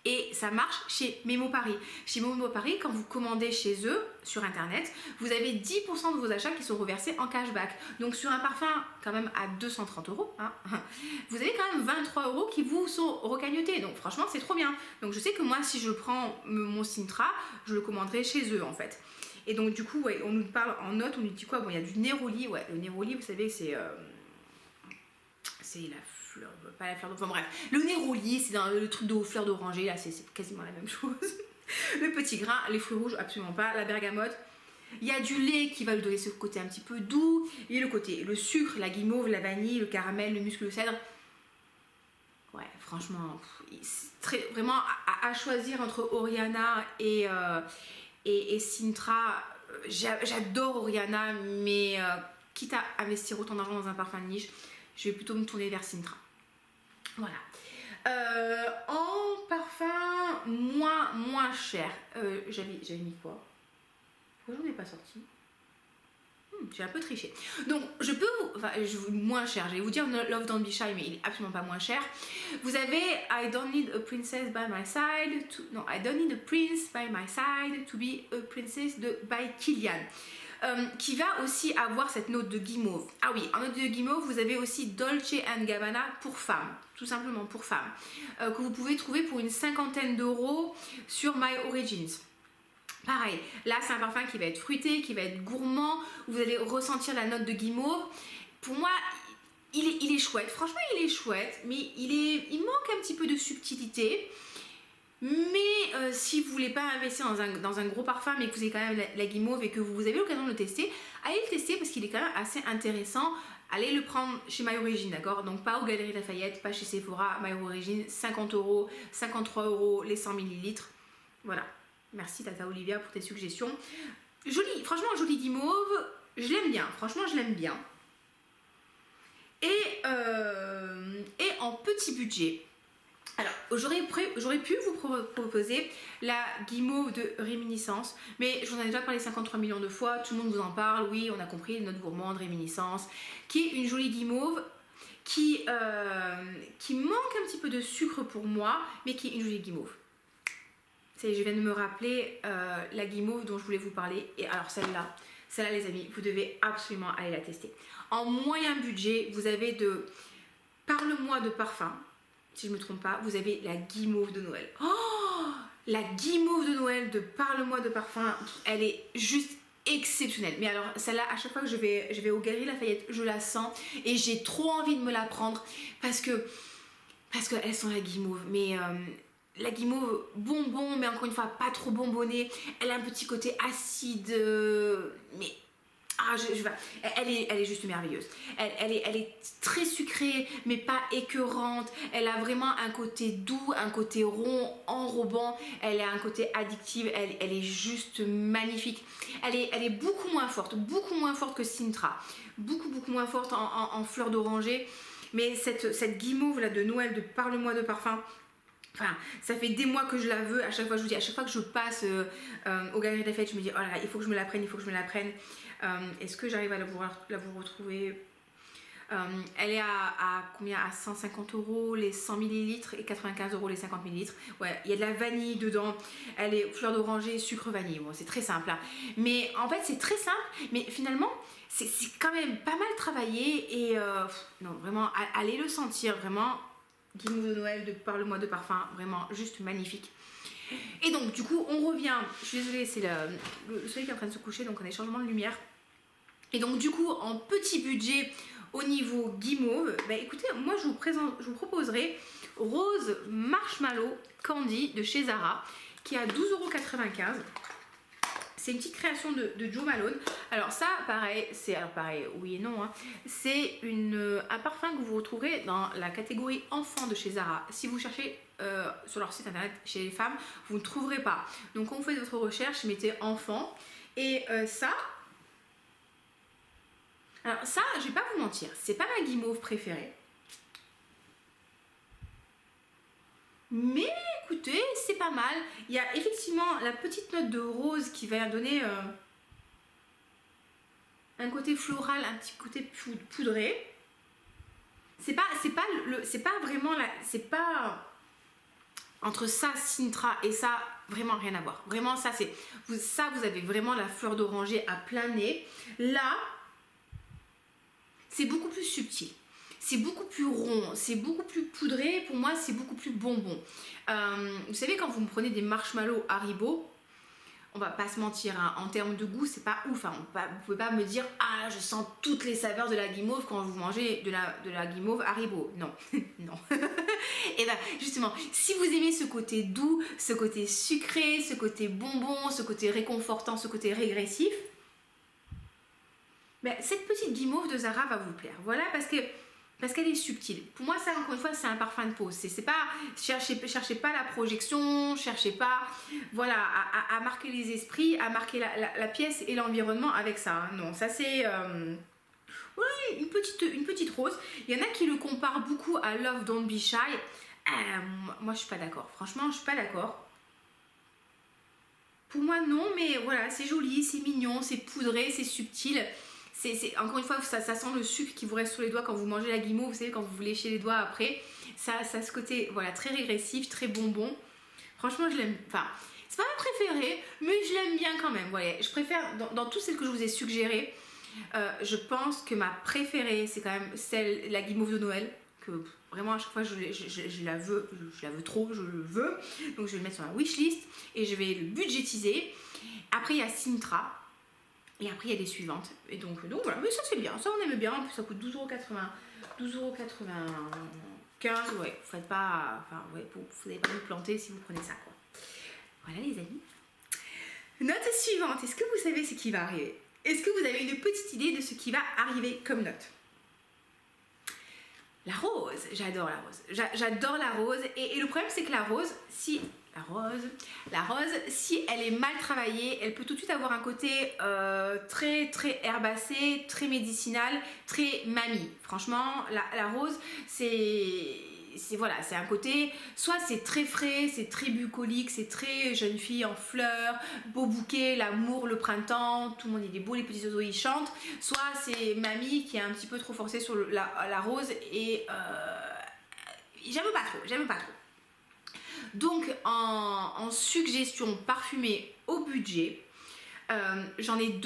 Et ça marche chez Memo Paris. Chez Memo Paris, quand vous commandez chez eux sur internet, vous avez 10% de vos achats qui sont reversés en cashback. Donc sur un parfum quand même à 230 €, hein, vous avez quand même 23 € qui vous sont recagnotés. Donc franchement, c'est trop bien. Donc je sais que moi, si je prends mon Sintra, je le commanderai chez eux en fait. Et donc du coup, ouais, on nous parle en note, on nous dit quoi? Bon, il y a du Neroli, ouais, le Neroli, vous savez, c'est la fleur, pas la fleur d'oranger, enfin bref, le Neroli, c'est dans le truc de fleur d'oranger, là c'est quasiment la même chose. Le petit grain, les fruits rouges, absolument pas, la bergamote. Il y a du lait qui va lui donner ce côté un petit peu doux, et le sucre, la guimauve, la vanille, le caramel, le musc, le cèdre. Ouais, franchement, c'est vraiment à choisir entre Oriana et Sintra. J'adore Oriana, mais quitte à investir autant d'argent dans un parfum de niche, je vais plutôt me tourner vers Sintra. Voilà. En parfum moins cher, j'avais mis quoi? Pourquoi j'en ai pas sorti? J'ai un peu triché. Donc, moins cher, j'allais vous dire Love Don't Be Shy, mais il est absolument pas moins cher. Vous avez I Don't Need a Princess by My Side, I Don't Need a Prince by My Side to be a Princess by Kilian. Qui va aussi avoir cette note de guimauve. Ah oui, en note de guimauve, vous avez aussi Dolce & Gabbana pour femmes, tout simplement pour femmes, que vous pouvez trouver pour une 50aine d'euros sur My Origins. Pareil, là c'est un parfum qui va être fruité, qui va être gourmand, vous allez ressentir la note de guimauve. Pour moi, il est chouette, franchement il est chouette, mais il manque un petit peu de subtilité. Mais si vous voulez pas investir dans un gros parfum, mais que vous avez quand même la guimauve et que vous avez l'occasion de le tester, allez le tester parce qu'il est quand même assez intéressant. Allez le prendre chez My Origin, d'accord? Donc pas aux Galeries Lafayette, pas chez Sephora, My Origin, 50 €, 53 € les 100 ml. Voilà. Merci Tata Olivia pour tes suggestions. Joli, franchement joli guimauve, je l'aime bien, franchement je l'aime bien. Et en petit budget, alors j'aurais pu vous proposer la guimauve de Réminiscence, mais je vous en ai déjà parlé 53 millions de fois, tout le monde vous en parle, oui on a compris, notre gourmande Réminiscence, qui est une jolie guimauve qui manque un petit peu de sucre pour moi, mais qui est une jolie guimauve. Je viens de me rappeler la guimauve dont je voulais vous parler. Et alors celle-là les amis, vous devez absolument aller la tester. En moyen budget, vous avez de Parle-moi de parfum, si je ne me trompe pas, vous avez la guimauve de Noël. Oh, la guimauve de Noël de Parle-moi de parfum, elle est juste exceptionnelle. Mais alors celle-là, à chaque fois que je vais aux Galeries Lafayette, je la sens et j'ai trop envie de me la prendre parce que elles sont la guimauve. Mais la guimauve bonbon, mais encore une fois pas trop bonbonnée, elle a un petit côté acide, mais elle est juste merveilleuse. Elle est très sucrée, mais pas écœurante. Elle a vraiment un côté doux, un côté rond, enrobant. Elle a un côté addictif. Elle est juste magnifique. Elle est beaucoup moins forte que Sintra. Beaucoup moins forte en fleur d'oranger. Mais cette guimauve là de Noël de Parle-moi de parfum, enfin, ça fait des mois que je la veux. À chaque fois, je vous dis, à chaque fois que je passe aux Galeries Lafayette, je me dis, oh là là, il faut que je me la prenne, Est-ce que j'arrive à la vous retrouver? Elle est à combien? À 150 € les 100 ml et 95 € les 50 ml. Ouais, il y a de la vanille dedans. Elle est fleur d'oranger, sucre vanille. Bon, c'est très simple. Hein. Mais en fait, c'est très simple. Mais finalement, c'est quand même pas mal travaillé. Et non, vraiment, allez le sentir. Vraiment, guimauve de Noël de Parle-moi de parfum. Vraiment, juste magnifique. Et donc, du coup, on revient. Je suis désolée, c'est le soleil qui est en train de se coucher. Donc, on a des changements de lumière. Et donc, du coup, en petit budget... Au niveau guimauve, bah écoutez, moi je vous proposerai Rose Marshmallow Candy de chez Zara qui est à 12,95 €. C'est une petite création de Jo Malone. Alors ça, pareil, oui et non, hein, c'est un parfum que vous retrouverez dans la catégorie enfant de chez Zara. Si vous cherchez sur leur site internet chez les femmes, vous ne trouverez pas. Donc quand vous faites votre recherche, mettez enfant. Et ça... Alors ça, je vais pas vous mentir, c'est pas ma guimauve préférée. Mais écoutez, c'est pas mal. Il y a effectivement la petite note de rose qui va donner un côté floral, un petit côté poudré. C'est pas vraiment c'est pas Entre ça, Sintra et ça, vraiment rien à voir. Vraiment, ça, vous avez vraiment la fleur d'oranger à plein nez. Là, c'est beaucoup plus subtil. C'est beaucoup plus rond, c'est beaucoup plus poudré. Pour moi, c'est beaucoup plus bonbon. Vous savez, quand vous me prenez des marshmallows Haribo, on va pas se mentir, hein, en termes de goût, c'est pas ouf. Hein. Vous pouvez pas me dire ah, je sens toutes les saveurs de la guimauve quand vous mangez de la guimauve Haribo. Non, non. Et bien justement, si vous aimez ce côté doux, ce côté sucré, ce côté bonbon, ce côté réconfortant, ce côté régressif, ben, cette petite guimauve de Zara va vous plaire. Voilà, parce qu'elle est subtile. Pour moi, ça, encore une fois, c'est un parfum de peau. C'est pas, cherchez pas la projection, cherchez pas, voilà, à marquer les esprits, à marquer la pièce et l'environnement avec ça. Non, ça c'est ouais, une petite rose. Il y en a qui le comparent beaucoup à Love Don't Be Shy. Moi, je suis pas d'accord. Franchement, je suis pas d'accord. Pour moi, non, mais voilà, c'est joli, c'est mignon, c'est poudré, c'est subtil. Encore une fois, ça sent le sucre qui vous reste sur les doigts quand vous mangez la guimauve, vous savez, quand vous léchez les doigts après. Ça a ce côté, voilà, très régressif, très bonbon. Franchement, je l'aime. Enfin, c'est pas ma préférée, mais je l'aime bien quand même. Voilà, je préfère, dans toutes celles que je vous ai suggérées, je pense que ma préférée, c'est quand même la guimauve de Noël. Que vraiment, à chaque fois, je la veux trop, je le veux. Donc, je vais le mettre sur ma wishlist et je vais le budgétiser. Après, il y a Sintra. Et après, il y a des suivantes. Et donc voilà, mais ça c'est bien, ça on aime bien. En plus, ça coûte 12,80 €. 12,95 €, ouais. Vous faites pas. Enfin, ouais, vous n'allez pas vous planter si vous prenez ça, quoi. Voilà, les amis. Note suivante. Est-ce que vous savez ce qui va arriver? Est-ce que vous avez une petite idée de ce qui va arriver comme note? La rose. J'adore la rose. J'adore la rose. Et le problème, c'est que la rose, la rose, si elle est mal travaillée, elle peut tout de suite avoir un côté très très herbacé, très médicinal, très mamie. Franchement, la rose, voilà, c'est un côté, soit c'est très frais, c'est très bucolique, c'est très jeune fille en fleurs, beau bouquet, l'amour, le printemps, tout le monde il est beau, les petits oiseaux ils chantent, soit c'est mamie qui est un petit peu trop forcée sur la rose et j'aime pas trop. Donc en suggestion parfumée au budget, j'en ai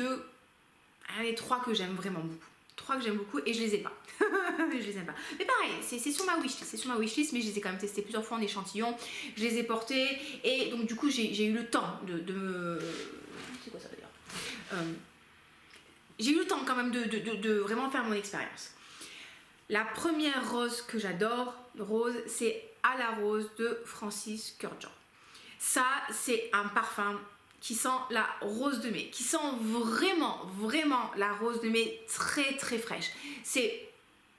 trois que j'aime vraiment beaucoup. Et je les ai pas. Je les aime pas. Mais pareil, c'est sur ma wishlist, mais je les ai quand même testés plusieurs fois en échantillon. Je les ai portés et donc du coup j'ai eu le temps de me... C'est quoi ça d'ailleurs j'ai eu le temps quand même de vraiment faire mon expérience. La première rose que j'adore, c'est À la rose de Francis Kurkdjian. Ça, c'est un parfum qui sent la rose de mai, qui sent vraiment la rose de mai très très fraîche.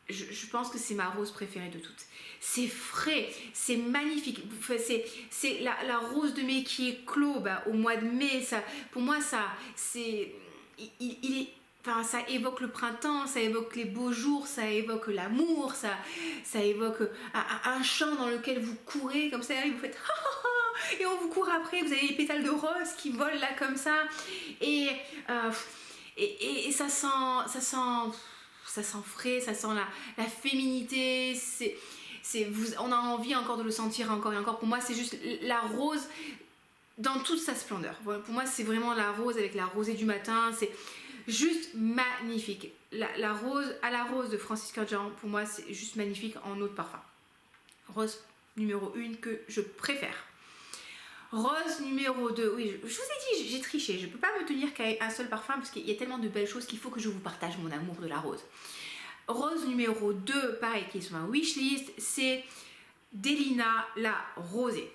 Je pense que c'est ma rose préférée de toutes. C'est frais, c'est magnifique. C'est la rose de mai qui éclot au mois de mai. Ça, pour moi, il est... Enfin, ça évoque le printemps, ça évoque les beaux jours, ça évoque l'amour, ça évoque un champ dans lequel vous courez comme ça et vous faites et on vous court après, vous avez les pétales de rose qui volent là comme ça et ça sent frais, ça sent la féminité, on a envie encore de le sentir encore et encore. Pour moi, c'est juste la rose dans toute sa splendeur. Voilà, pour moi, c'est vraiment la rose avec la rosée du matin, c'est juste magnifique. La rose À la rose de Francis Kurkdjian, pour moi, c'est juste magnifique en eau de parfum. Rose numéro 1 que je préfère. Rose numéro 2, oui, je vous ai dit, j'ai triché. Je ne peux pas me tenir qu'à un seul parfum parce qu'il y a tellement de belles choses qu'il faut que je vous partage mon amour de la rose. Rose numéro 2, pareil, qui est sur ma wishlist, c'est Delina la rosée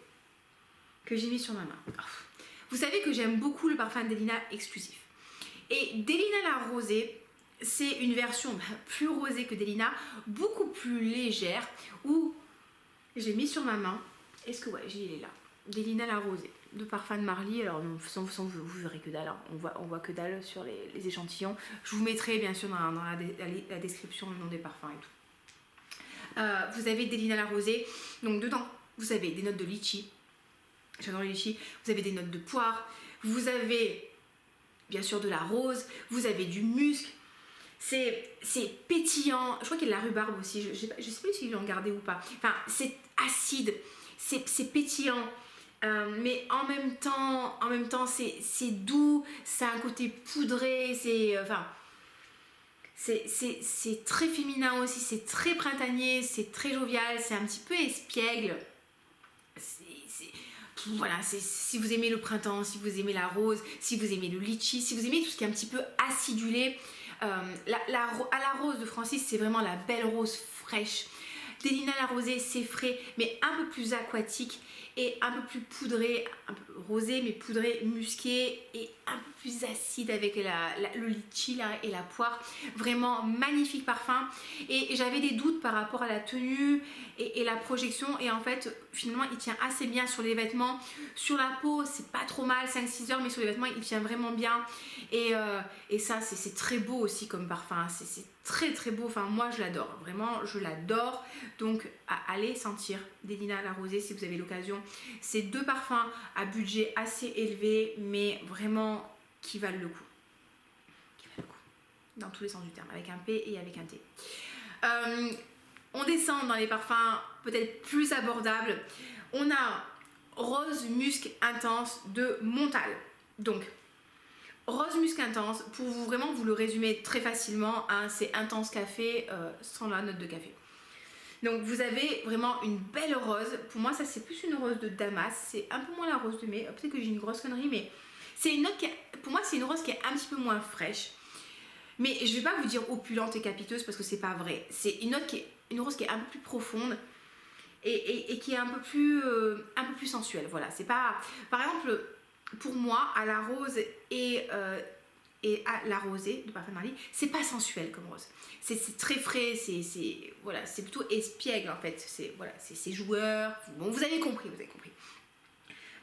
que j'ai mis sur ma main. Vous savez que j'aime beaucoup le parfum Delina exclusif. Et Delina la rosée, c'est une version plus rosée que Delina, beaucoup plus légère, où j'ai mis sur ma main, est-ce que ouais, il est là, Delina la rosée, de parfum de Marly. Alors non, sans vous verrez que dalle, hein. on voit que dalle sur les échantillons. Je vous mettrai bien sûr dans la description le nom des parfums et tout. Vous avez Delina la rosée, donc dedans vous avez des notes de litchi, j'adore le litchi, vous avez des notes de poire, vous avez bien sûr de la rose, vous avez du musc, c'est pétillant, je crois qu'il y a de la rhubarbe aussi, je sais plus s'ils l'ont gardé ou pas, enfin c'est acide, c'est pétillant. Mais en même temps c'est doux, ça a un côté poudré, c'est très féminin aussi, c'est très printanier, c'est très jovial, c'est un petit peu espiègle. Voilà, si vous aimez le printemps, si vous aimez la rose, si vous aimez le litchi, si vous aimez tout ce qui est un petit peu acidulé, à la rose de Francis, c'est vraiment la belle rose fraîche. Délina la rosée, c'est frais, mais un peu plus aquatique et un peu plus poudré, un peu rosé mais poudré, musqué et un peu plus acide avec le litchi là, et la poire. Vraiment magnifique parfum. Et j'avais des doutes par rapport à la tenue et la projection, et en fait finalement il tient assez bien sur les vêtements. Sur la peau c'est pas trop mal, 5-6 heures, mais sur les vêtements il tient vraiment bien. Et ça c'est très beau aussi comme parfum, c'est très très beau, enfin moi je l'adore, vraiment je l'adore. Donc allez sentir Délina la rosée si vous avez l'occasion. C'est deux parfums à budget assez élevé, mais vraiment qui valent le coup. Qui valent le coup dans tous les sens du terme, avec un P et avec un T. On descend dans les parfums peut-être plus abordables. On a Rose Musc Intense de Montal. Donc Rose Musc Intense, pour vous vraiment vous le résumer très facilement, hein, c'est intense café sans la note de café. Donc vous avez vraiment une belle rose. Pour moi ça c'est plus une rose de Damas, c'est un peu moins la rose de mai. Peut-être que j'ai une grosse connerie, mais c'est une note pour moi c'est une rose qui est un petit peu moins fraîche. Mais je vais pas vous dire opulente et capiteuse parce que c'est pas vrai. C'est une rose qui est un peu plus profonde et qui est un peu plus sensuelle. Voilà, c'est pas. Par exemple, pour moi, à la rose et à la rosée de Parfum Marly, c'est pas sensuel comme rose. C'est très frais, voilà, c'est plutôt espiègle en fait. C'est joueur. Bon, vous avez compris.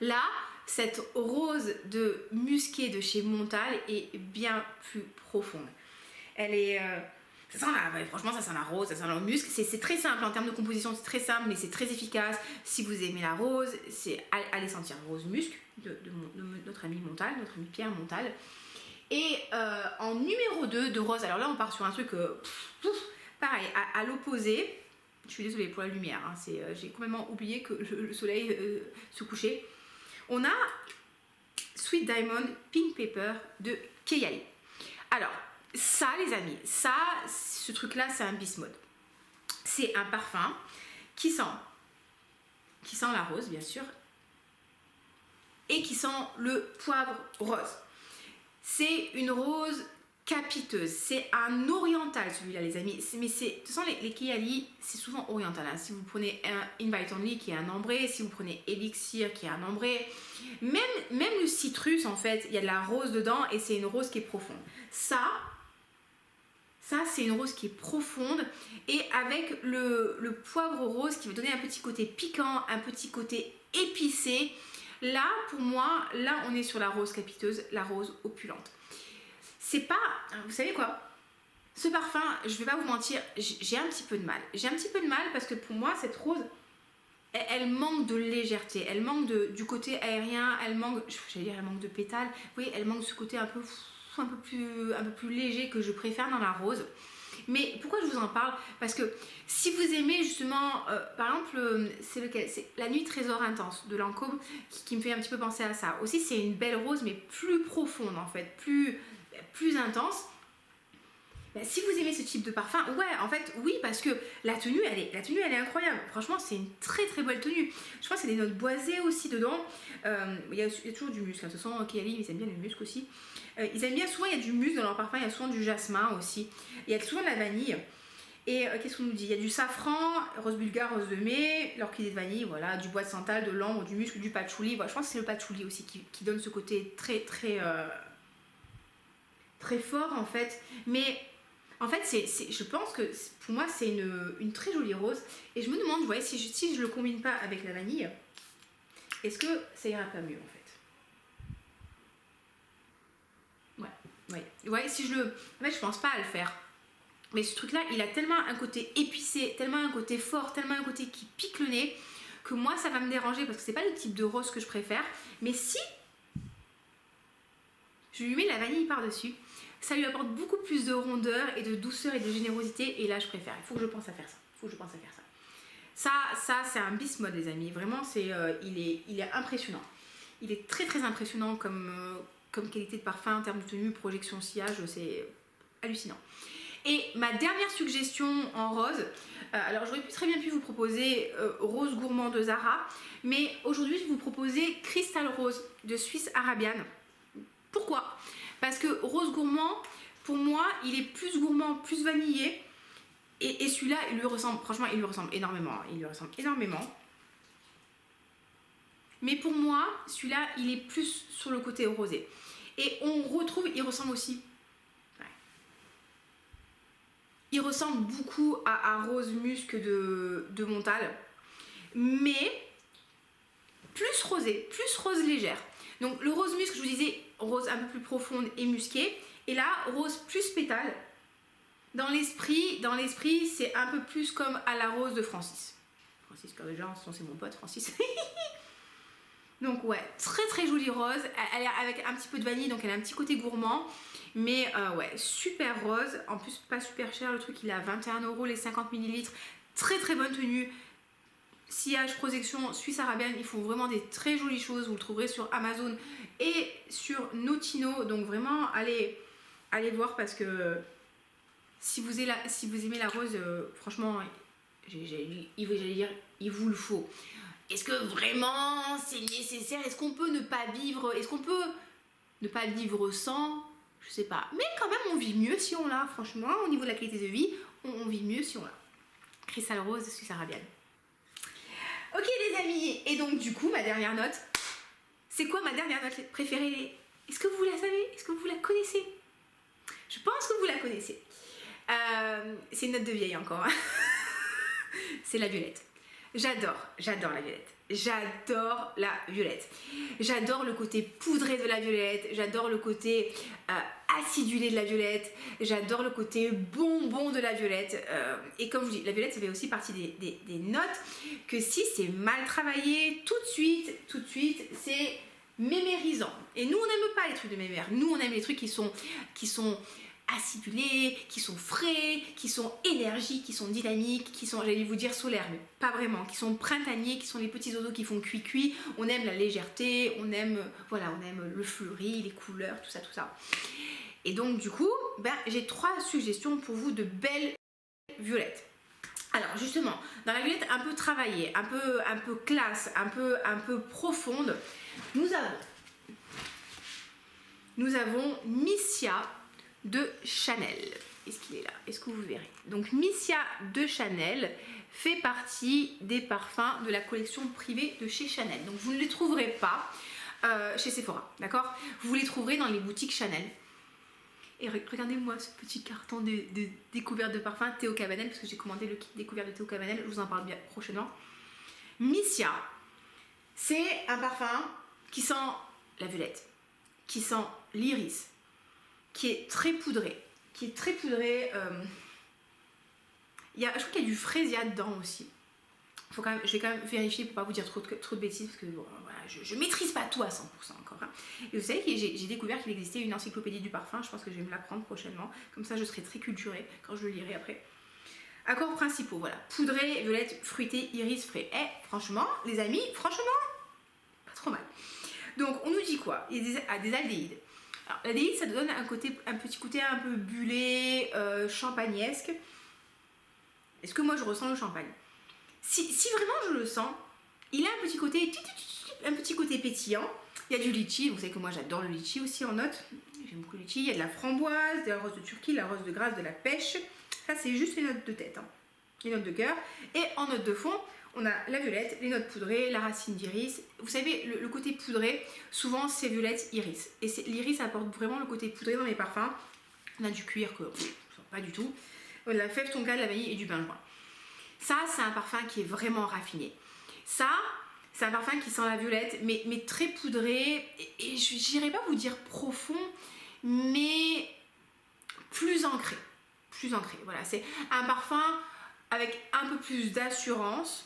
Là, cette rose de musqué de chez Montal est bien plus profonde. Elle est franchement ça sent la rose, ça sent le musc. C'est très simple en termes de composition, c'est très simple mais c'est très efficace. Si vous aimez la rose, allez sentir rose musc de notre ami Montal, notre ami Pierre Montal. Et en numéro 2 de rose, alors là on part sur un truc pareil, à l'opposé. Je suis désolée pour la lumière, hein, j'ai complètement oublié que le soleil se couchait. On a Sweet Diamond Pink Pepper de Kayali. Alors ça les amis, ce truc là c'est un bismode. C'est un parfum qui sent la rose bien sûr et qui sent le poivre rose. C'est une rose capiteuse, c'est un oriental celui-là les amis, mais de toute façon les Kayali c'est souvent oriental, hein. Si vous prenez un Invite Only qui est un ambré, si vous prenez Elixir qui est un ambré, même le citrus en fait, il y a de la rose dedans et c'est une rose qui est profonde. Ça c'est une rose qui est profonde et avec le poivre rose qui va donner un petit côté piquant, un petit côté épicé. Là pour moi, là on est sur la rose capiteuse, la rose opulente. C'est pas, vous savez quoi, ce parfum, je vais pas vous mentir, j'ai un petit peu de mal. J'ai un petit peu de mal parce que pour moi cette rose, elle manque de légèreté, elle manque du côté aérien, elle manque de pétales. Oui, elle manque de ce côté un peu plus léger que je préfère dans la rose. Mais pourquoi je vous en parle? Parce que si vous aimez justement, par exemple, c'est la Nuit Trésor Intense de Lancôme qui me fait un petit peu penser à ça. Aussi, c'est une belle rose, mais plus profonde en fait, plus intense. Ben, si vous aimez ce type de parfum, ouais, en fait, oui, parce que la tenue, elle est incroyable. Franchement, c'est une très très belle tenue. Je crois que c'est des notes boisées aussi dedans. Il y a toujours du musc. De toute façon, Kayali, ils aiment bien le musc aussi. Ils aiment bien, souvent, il y a du musc dans leur parfum. Il y a souvent du jasmin aussi. Il y a souvent de la vanille. Et qu'est-ce qu'on nous dit? Il y a du safran, rose bulgare, rose de mai, l'orchidée de vanille, voilà, du bois de santal, de l'ambre, du musc, du patchouli. Voilà, je pense que c'est le patchouli aussi qui donne ce côté très très très fort en fait. Mais en fait, je pense que pour moi c'est une très jolie rose. Et je me demande, vous voyez, si je le combine pas avec la vanille, est-ce que ça ira pas mieux en fait? Ouais, si en fait je pense pas à le faire. Mais ce truc là, il a tellement un côté épicé, tellement un côté fort, tellement un côté qui pique le nez, que moi ça va me déranger parce que c'est pas le type de rose que je préfère. Mais si je lui mets la vanille par dessus, ça lui apporte beaucoup plus de rondeur et de douceur et de générosité, et là je préfère. Il faut que je pense à faire ça. Ça c'est un beast mode, les amis. Vraiment, il est impressionnant. Il est très très impressionnant comme qualité de parfum en termes de tenue, projection, sillage, c'est hallucinant. Et ma dernière suggestion en rose, alors j'aurais très bien pu vous proposer Rose Gourmand de Zara, mais aujourd'hui je vais vous proposer Crystal Rose de Swiss Arabian. Pourquoi? Parce que Rose Gourmand, pour moi, il est plus gourmand, plus vanillé, et celui-là, il lui ressemble, franchement, il lui ressemble énormément, il lui ressemble énormément. Mais pour moi, celui-là, il est plus sur le côté rosé. Et on retrouve, il ressemble aussi. Ouais. Il ressemble beaucoup à Rose Musc de Montal. Mais plus rosé, plus rose légère. Donc le rose musc, je vous disais, rose un peu plus profonde et musquée. Et là, rose plus pétale. Dans l'esprit, c'est un peu plus comme à la rose de Francis. Francis Cordeja, c'est mon pote, Francis. Donc ouais, très très jolie rose, elle est avec un petit peu de vanille, donc elle a un petit côté gourmand, mais ouais, super rose, en plus pas super cher, le truc il est à 21 € les 50 ml, très très bonne tenue, sillage, projection, Swiss Arabian, ils font vraiment des très jolies choses, vous le trouverez sur Amazon et sur Notino, donc vraiment allez voir parce que si vous aimez la rose, franchement, il vous le faut. Est-ce que vraiment c'est nécessaire? Est-ce qu'on peut ne pas vivre? Est-ce qu'on peut ne pas vivre sans? Je sais pas. Mais quand même, on vit mieux si on l'a. Franchement, au niveau de la qualité de vie, on vit mieux si on l'a. Crystal Rose de Swiss Arabian. Ok les amis, et donc du coup, ma dernière note. C'est quoi ma dernière note préférée? Est-ce que vous la savez? Est-ce que vous la connaissez? Je pense que vous la connaissez. C'est une note de vieille encore. C'est la violette. J'adore la violette. J'adore la violette. J'adore le côté poudré de la violette. J'adore le côté acidulé de la violette. J'adore le côté bonbon de la violette. Et comme je vous dis, la violette, ça fait aussi partie des notes que si c'est mal travaillé, tout de suite, c'est mémérisant. Et nous, on n'aime pas les trucs de mémère. Nous, on aime les trucs qui sont acidulés, qui sont frais, qui sont énergiques, qui sont dynamiques, qui sont, j'allais vous dire solaires, mais pas vraiment, qui sont printaniers, qui sont les petits oiseaux qui font cuit-cuit. On aime la légèreté, on aime le fleuri, les couleurs, tout ça. Et donc du coup, j'ai 3 suggestions pour vous de belles violettes. Alors justement, dans la violette un peu travaillée, un peu classe, un peu profonde, nous avons Missia de Chanel. Est-ce qu'il est là? Est-ce que vous verrez? Donc Missia de Chanel fait partie des parfums de la collection privée de chez Chanel. Donc vous ne les trouverez pas chez Sephora, d'accord? Vous les trouverez dans les boutiques Chanel. Et regardez-moi ce petit carton de découverte de parfum Théo Cabanel, parce que j'ai commandé le kit découverte de Théo Cabanel, je vous en parle bien prochainement. Missia, c'est un parfum qui sent la violette, qui sent l'iris, qui est très poudré, je trouve qu'il y a du frésia dedans aussi. Je vais quand même vérifier pour pas vous dire trop de bêtises, parce que bon, voilà, je maîtrise pas tout à 100% encore. Hein. Et vous savez que j'ai découvert qu'il existait une encyclopédie du parfum, je pense que je vais me la prendre prochainement, comme ça je serai très culturée quand je le lirai après. Accords principaux, voilà, poudré, violette, fruité, iris, frais. Franchement, les amis, pas trop mal. Donc on nous dit quoi? Il y a des aldéhydes. Alors, l'aldéhyde, ça donne un petit côté un peu bullé, champagnesque. Est-ce que moi je ressens le champagne? Si vraiment je le sens, il a un petit côté pétillant. Il y a du litchi, vous savez que moi j'adore le litchi aussi en note. J'aime beaucoup le litchi. Il y a de la framboise, de la rose de Turquie, la rose de Grasse, de la pêche. Ça c'est juste les notes de tête, hein. Les notes de cœur. Et en note de fond, on a la violette, les notes poudrées, la racine d'iris. Vous savez, le côté poudré, souvent c'est violette, iris. Et l'iris apporte vraiment le côté poudré dans les parfums. On a du cuir que pas du tout. De la fève tonka, de la vanille et du benjoin. Ça, c'est un parfum qui est vraiment raffiné. Ça, c'est un parfum qui sent la violette, mais très poudré. Et je n'irais pas vous dire profond, mais plus ancré. Voilà, c'est un parfum avec un peu plus d'assurance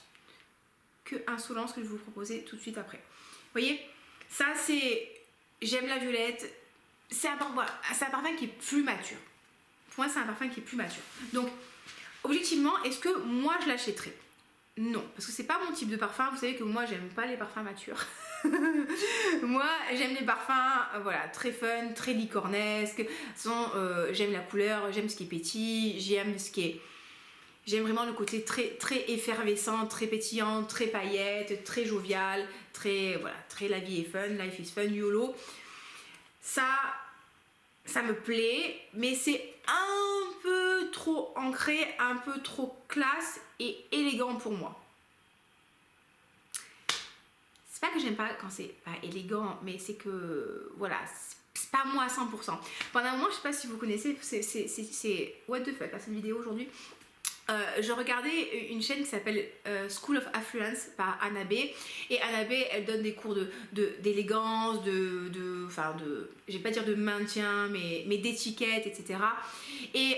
que Insolence que je vais vous proposer tout de suite après. Vous voyez, ça c'est... J'aime la violette. C'est un parfum qui est plus mature. Pour moi, c'est un parfum qui est plus mature. Donc, objectivement, est-ce que moi je l'achèterais? non, parce que c'est pas mon type de parfum. Vous savez que moi j'aime pas les parfums matures. Moi j'aime les parfums voilà, très fun, très licornesques. J'aime la couleur, j'aime ce qui pétille, j'aime vraiment le côté très, très effervescent, très pétillant, très paillettes, très jovial, très, voilà, très la vie est fun, life is fun, YOLO. Ça me plaît, mais c'est un peu trop ancré, un peu trop classe et élégant pour moi. C'est pas que j'aime pas quand c'est pas élégant, mais c'est que, voilà, c'est pas moi à 100%. Pendant un moment, je sais pas si vous connaissez, c'est what the fuck, là, cette vidéo aujourd'hui. Je regardais une chaîne qui s'appelle School of Affluence par Anna B. Et Anna B, elle donne des cours d'élégance, je vais pas dire de maintien, mais d'étiquette, etc. Et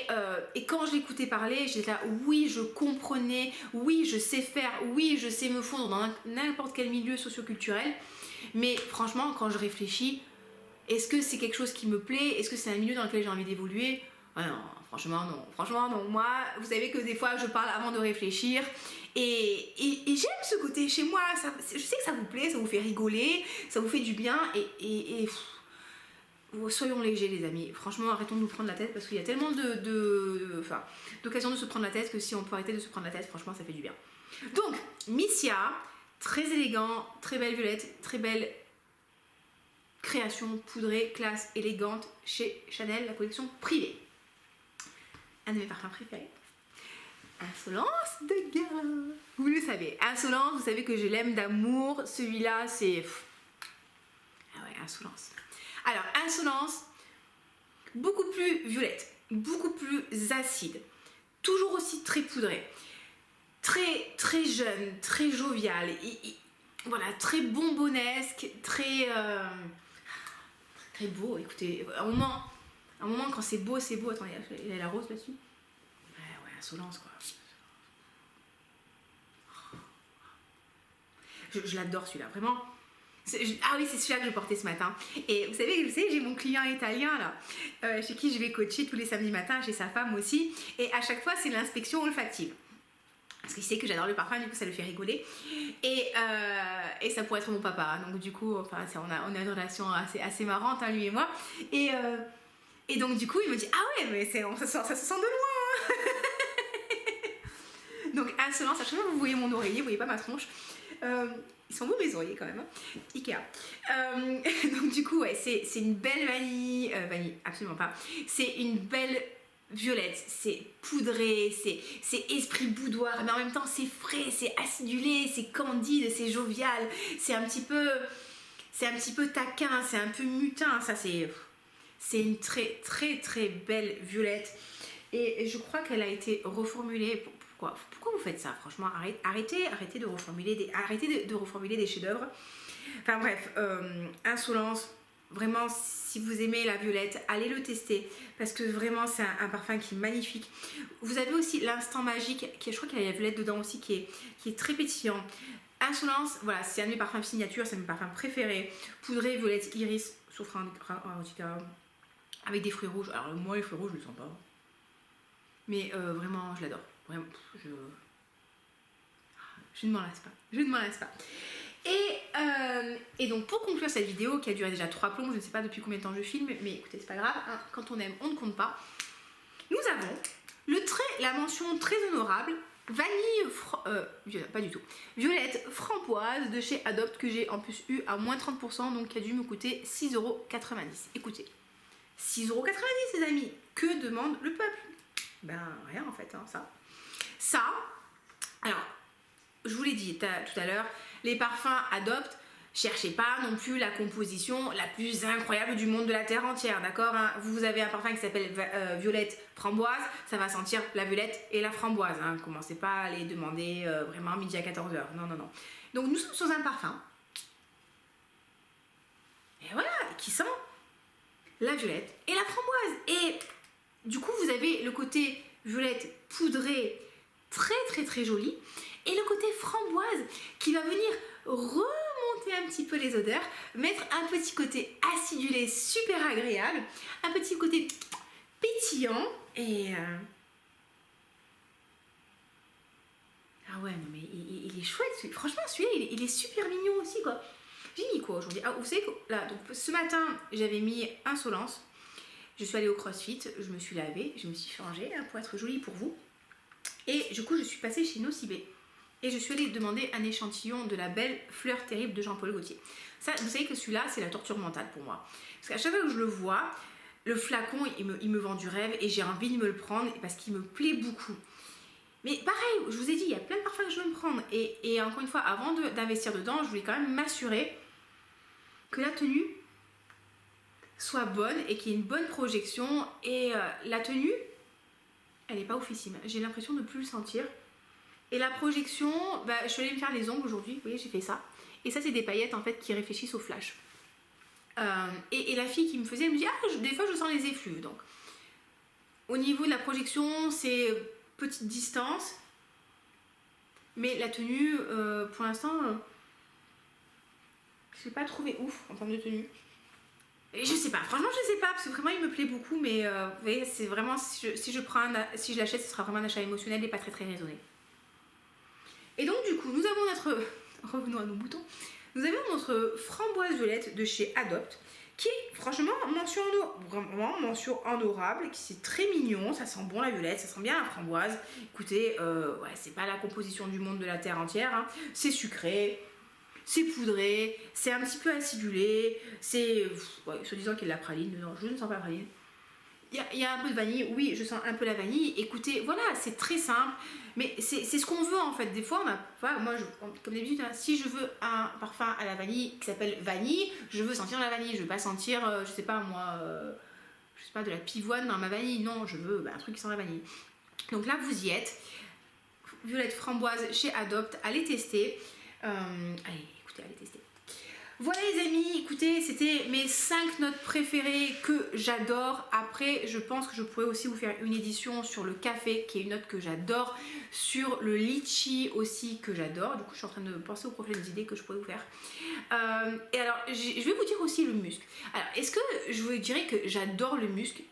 quand je l'écoutais parler, j'étais là, oui, je comprenais, oui, je sais faire, oui, je sais me fondre dans n'importe quel milieu socioculturel. Mais franchement, quand je réfléchis, est-ce que c'est quelque chose qui me plaît? Est-ce que c'est un milieu dans lequel j'ai envie d'évoluer? Ah non, franchement non. Moi, vous savez que des fois je parle avant de réfléchir et j'aime ce côté chez moi. Je sais que ça vous plaît, ça vous fait rigoler, ça vous fait du bien et soyons légers les amis. Franchement, arrêtons de nous prendre la tête parce qu'il y a tellement d'occasions de se prendre la tête que si on peut arrêter de se prendre la tête, franchement ça fait du bien. Donc, Missia, très élégant, très belle violette, très belle création poudrée, classe, élégante chez Chanel, la collection privée. Un de mes parfums préférés. Insolence de gars. Vous le savez. Insolence, vous savez que je l'aime d'amour. Celui-là, c'est... Ah ouais, Insolence. Alors, Insolence, beaucoup plus violette, beaucoup plus acide. Toujours aussi très poudré. Très, très jeune, très jovial. Voilà, très bonbonnesque, très beau. Écoutez, à un moment, quand c'est beau. Attendez, il y a la rose là-dessus. Ouais, Insolence, quoi. Je l'adore, celui-là, vraiment. Ah oui, c'est celui-là que je portais ce matin. Et vous savez, j'ai mon client italien, là, chez qui je vais coacher tous les samedis matins, chez sa femme aussi. Et à chaque fois, c'est l'inspection olfactive. Parce qu'il sait que j'adore le parfum, du coup ça le fait rigoler. Et ça pourrait être mon papa. Donc du coup, enfin, on a une relation assez marrante, hein, lui et moi. Et donc du coup, il me dit, ah ouais, mais ça se sent de loin. Donc Insolence, à chaque fois que vous voyez mon oreiller, vous voyez pas ma tronche. Ils sont beaux mes oreillers quand même, hein. Ikea. Donc du coup, ouais, c'est une belle vanille. Vanille, absolument pas. C'est une belle... violette, c'est poudré, c'est esprit boudoir, mais en même temps c'est frais, c'est acidulé, c'est candide, c'est jovial, c'est un petit peu taquin, c'est un peu mutin. Ça c'est une très très très belle violette et je crois qu'elle a été reformulée. Pourquoi vous faites ça? Franchement, arrêtez de reformuler des chefs-d'œuvre. Enfin bref, Insolence. Vraiment, si vous aimez la violette, allez le tester parce que vraiment c'est un parfum qui est magnifique. Vous avez aussi l'instant magique, je crois qu'il y a la violette dedans aussi qui est très pétillant. Insolence, voilà, c'est un de mes parfums signature, c'est mon parfum préféré. Poudré, violette, iris, soufre indica, avec des fruits rouges. Alors moi les fruits rouges je ne les sens pas. Mais vraiment je l'adore. Vraiment, je ne m'en lasse pas. Et donc pour conclure cette vidéo qui a duré déjà 3 plombs, je ne sais pas depuis combien de temps je filme, mais écoutez, c'est pas grave, hein, quand on aime, on ne compte pas. Nous avons la mention très honorable, vanille, pas du tout, violette framboise de chez Adopt que j'ai en plus eu à moins 30%, donc qui a dû me coûter 6,90€. Écoutez, 6,90€ les amis, que demande le peuple? Ben rien en fait, hein, ça. Alors, je vous l'ai dit tout à l'heure, les parfums Adopt, cherchez pas non plus la composition la plus incroyable du monde de la terre entière, d'accord, hein. Vous avez un parfum qui s'appelle violette framboise, ça va sentir la violette et la framboise, hein. Commencez pas à les demander vraiment midi à 14h, non. Donc nous sommes sur un parfum, et voilà, qui sent la violette et la framboise. Et du coup, vous avez le côté violette poudrée, très très très joli, et le côté framboise qui va venir remonter un petit peu les odeurs, mettre un petit côté acidulé super agréable, un petit côté pétillant et Ah ouais, non mais il est chouette, franchement celui-là il est super mignon aussi quoi. J'ai mis quoi aujourd'hui? Ah, vous savez que là, donc ce matin j'avais mis Insolence, je suis allée au CrossFit, je me suis lavée, je me suis changée hein, pour être jolie pour vous. Et du coup je suis passée chez Nocibé et je suis allée demander un échantillon de la belle fleur terrible de Jean-Paul Gaultier. Ça, vous savez que celui-là c'est la torture mentale pour moi. Parce qu'à chaque fois que je le vois, le flacon il me vend du rêve et j'ai envie de me le prendre parce qu'il me plaît beaucoup. Mais pareil, je vous ai dit, il y a plein de parfums que je veux me prendre. Et encore une fois, avant d'investir dedans, je voulais quand même m'assurer que la tenue soit bonne et qu'il y ait une bonne projection. Et la tenue, elle n'est pas oufissime. J'ai l'impression de ne plus le sentir. Et la projection, bah, je suis allée me faire les ongles aujourd'hui. Vous voyez, j'ai fait ça. Et ça, c'est des paillettes en fait qui réfléchissent au flash. Et la fille qui me faisait, elle me dit, ah, des fois je sens les effluves. Donc, au niveau de la projection, c'est petite distance. Mais la tenue, pour l'instant, je l'ai pas trouvé ouf en termes de tenue. Et je sais pas, franchement je sais pas, parce que vraiment il me plaît beaucoup, mais vous voyez, c'est vraiment, si je l'achète, ce sera vraiment un achat émotionnel et pas très très raisonné. Et donc du coup, nous avons notre, revenons à nos boutons, nous avons notre framboise violette de chez Adopt, qui est franchement mention honorable, qui c'est très mignon, ça sent bon la violette, ça sent bien la framboise. Écoutez, ouais, c'est pas la composition du monde de la terre entière, hein. C'est sucré, c'est poudré, c'est un petit peu acidulé, c'est, ouais, soi-disant qu'il y a de la praline dedans, je ne sens pas la praline. Il y a un peu de vanille, oui, je sens un peu la vanille. Écoutez, voilà, c'est très simple, mais c'est ce qu'on veut en fait. Des fois, on a, voilà, moi, comme d'habitude, hein, si je veux un parfum à la vanille qui s'appelle vanille, je veux sentir la vanille, je veux pas sentir, je sais pas moi, je sais pas, de la pivoine dans ma vanille, non, je veux un truc qui sent la vanille. Donc là, vous y êtes. Violette framboise chez Adopt, allez tester. Allez, écoutez, allez tester. Voilà les amis, écoutez, c'était mes 5 notes préférées que j'adore. Après, je pense que je pourrais aussi vous faire une édition sur le café, qui est une note que j'adore, sur le litchi aussi, que j'adore. Du coup, je suis en train de penser aux prochaines idées que je pourrais vous faire. Et alors, je vais vous dire aussi le musc. Alors, est-ce que je vous dirais que j'adore le musc?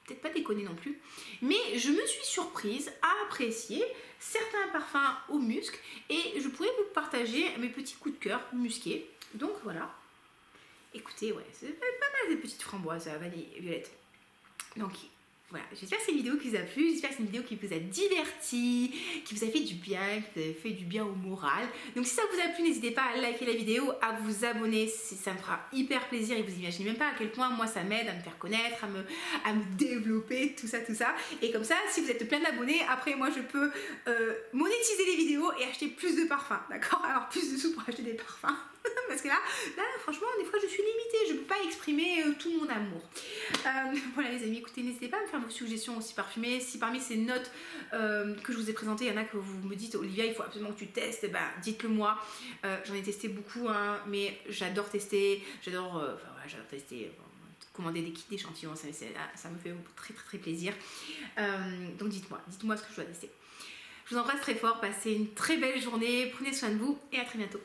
Peut-être pas déconner non plus, mais je me suis surprise à apprécier certains parfums au musc et je pourrais vous partager mes petits coups de cœur musqués. Donc voilà, écoutez, ouais, c'est pas mal des petites framboises à vanille et violette. Donc voilà, j'espère que c'est une vidéo qui vous a plu, j'espère que c'est une vidéo qui vous a diverti, qui vous a fait du bien, qui vous a fait du bien au moral. Donc si ça vous a plu, n'hésitez pas à liker la vidéo, à vous abonner, ça me fera hyper plaisir et vous imaginez même pas à quel point moi ça m'aide à me faire connaître, à me développer, tout ça. Et comme ça, si vous êtes plein d'abonnés, après moi je peux monétiser les vidéos et acheter plus de parfums, d'accord? Alors plus de sous pour acheter des parfums. Parce que là, franchement, des fois je suis limitée, je ne peux pas exprimer tout mon amour. Voilà les amis, écoutez, n'hésitez pas à me faire vos suggestions aussi parfumées. Si parmi ces notes que je vous ai présentées, il y en a que vous me dites, Olivia, il faut absolument que tu testes, bah, dites-le moi. J'en ai testé beaucoup, hein, mais j'adore tester, j'adore tester. Commander des kits d'échantillons, ça me fait très très très plaisir. Donc dites-moi ce que je dois tester. Je vous embrasse très fort, passez une très belle journée, prenez soin de vous et à très bientôt.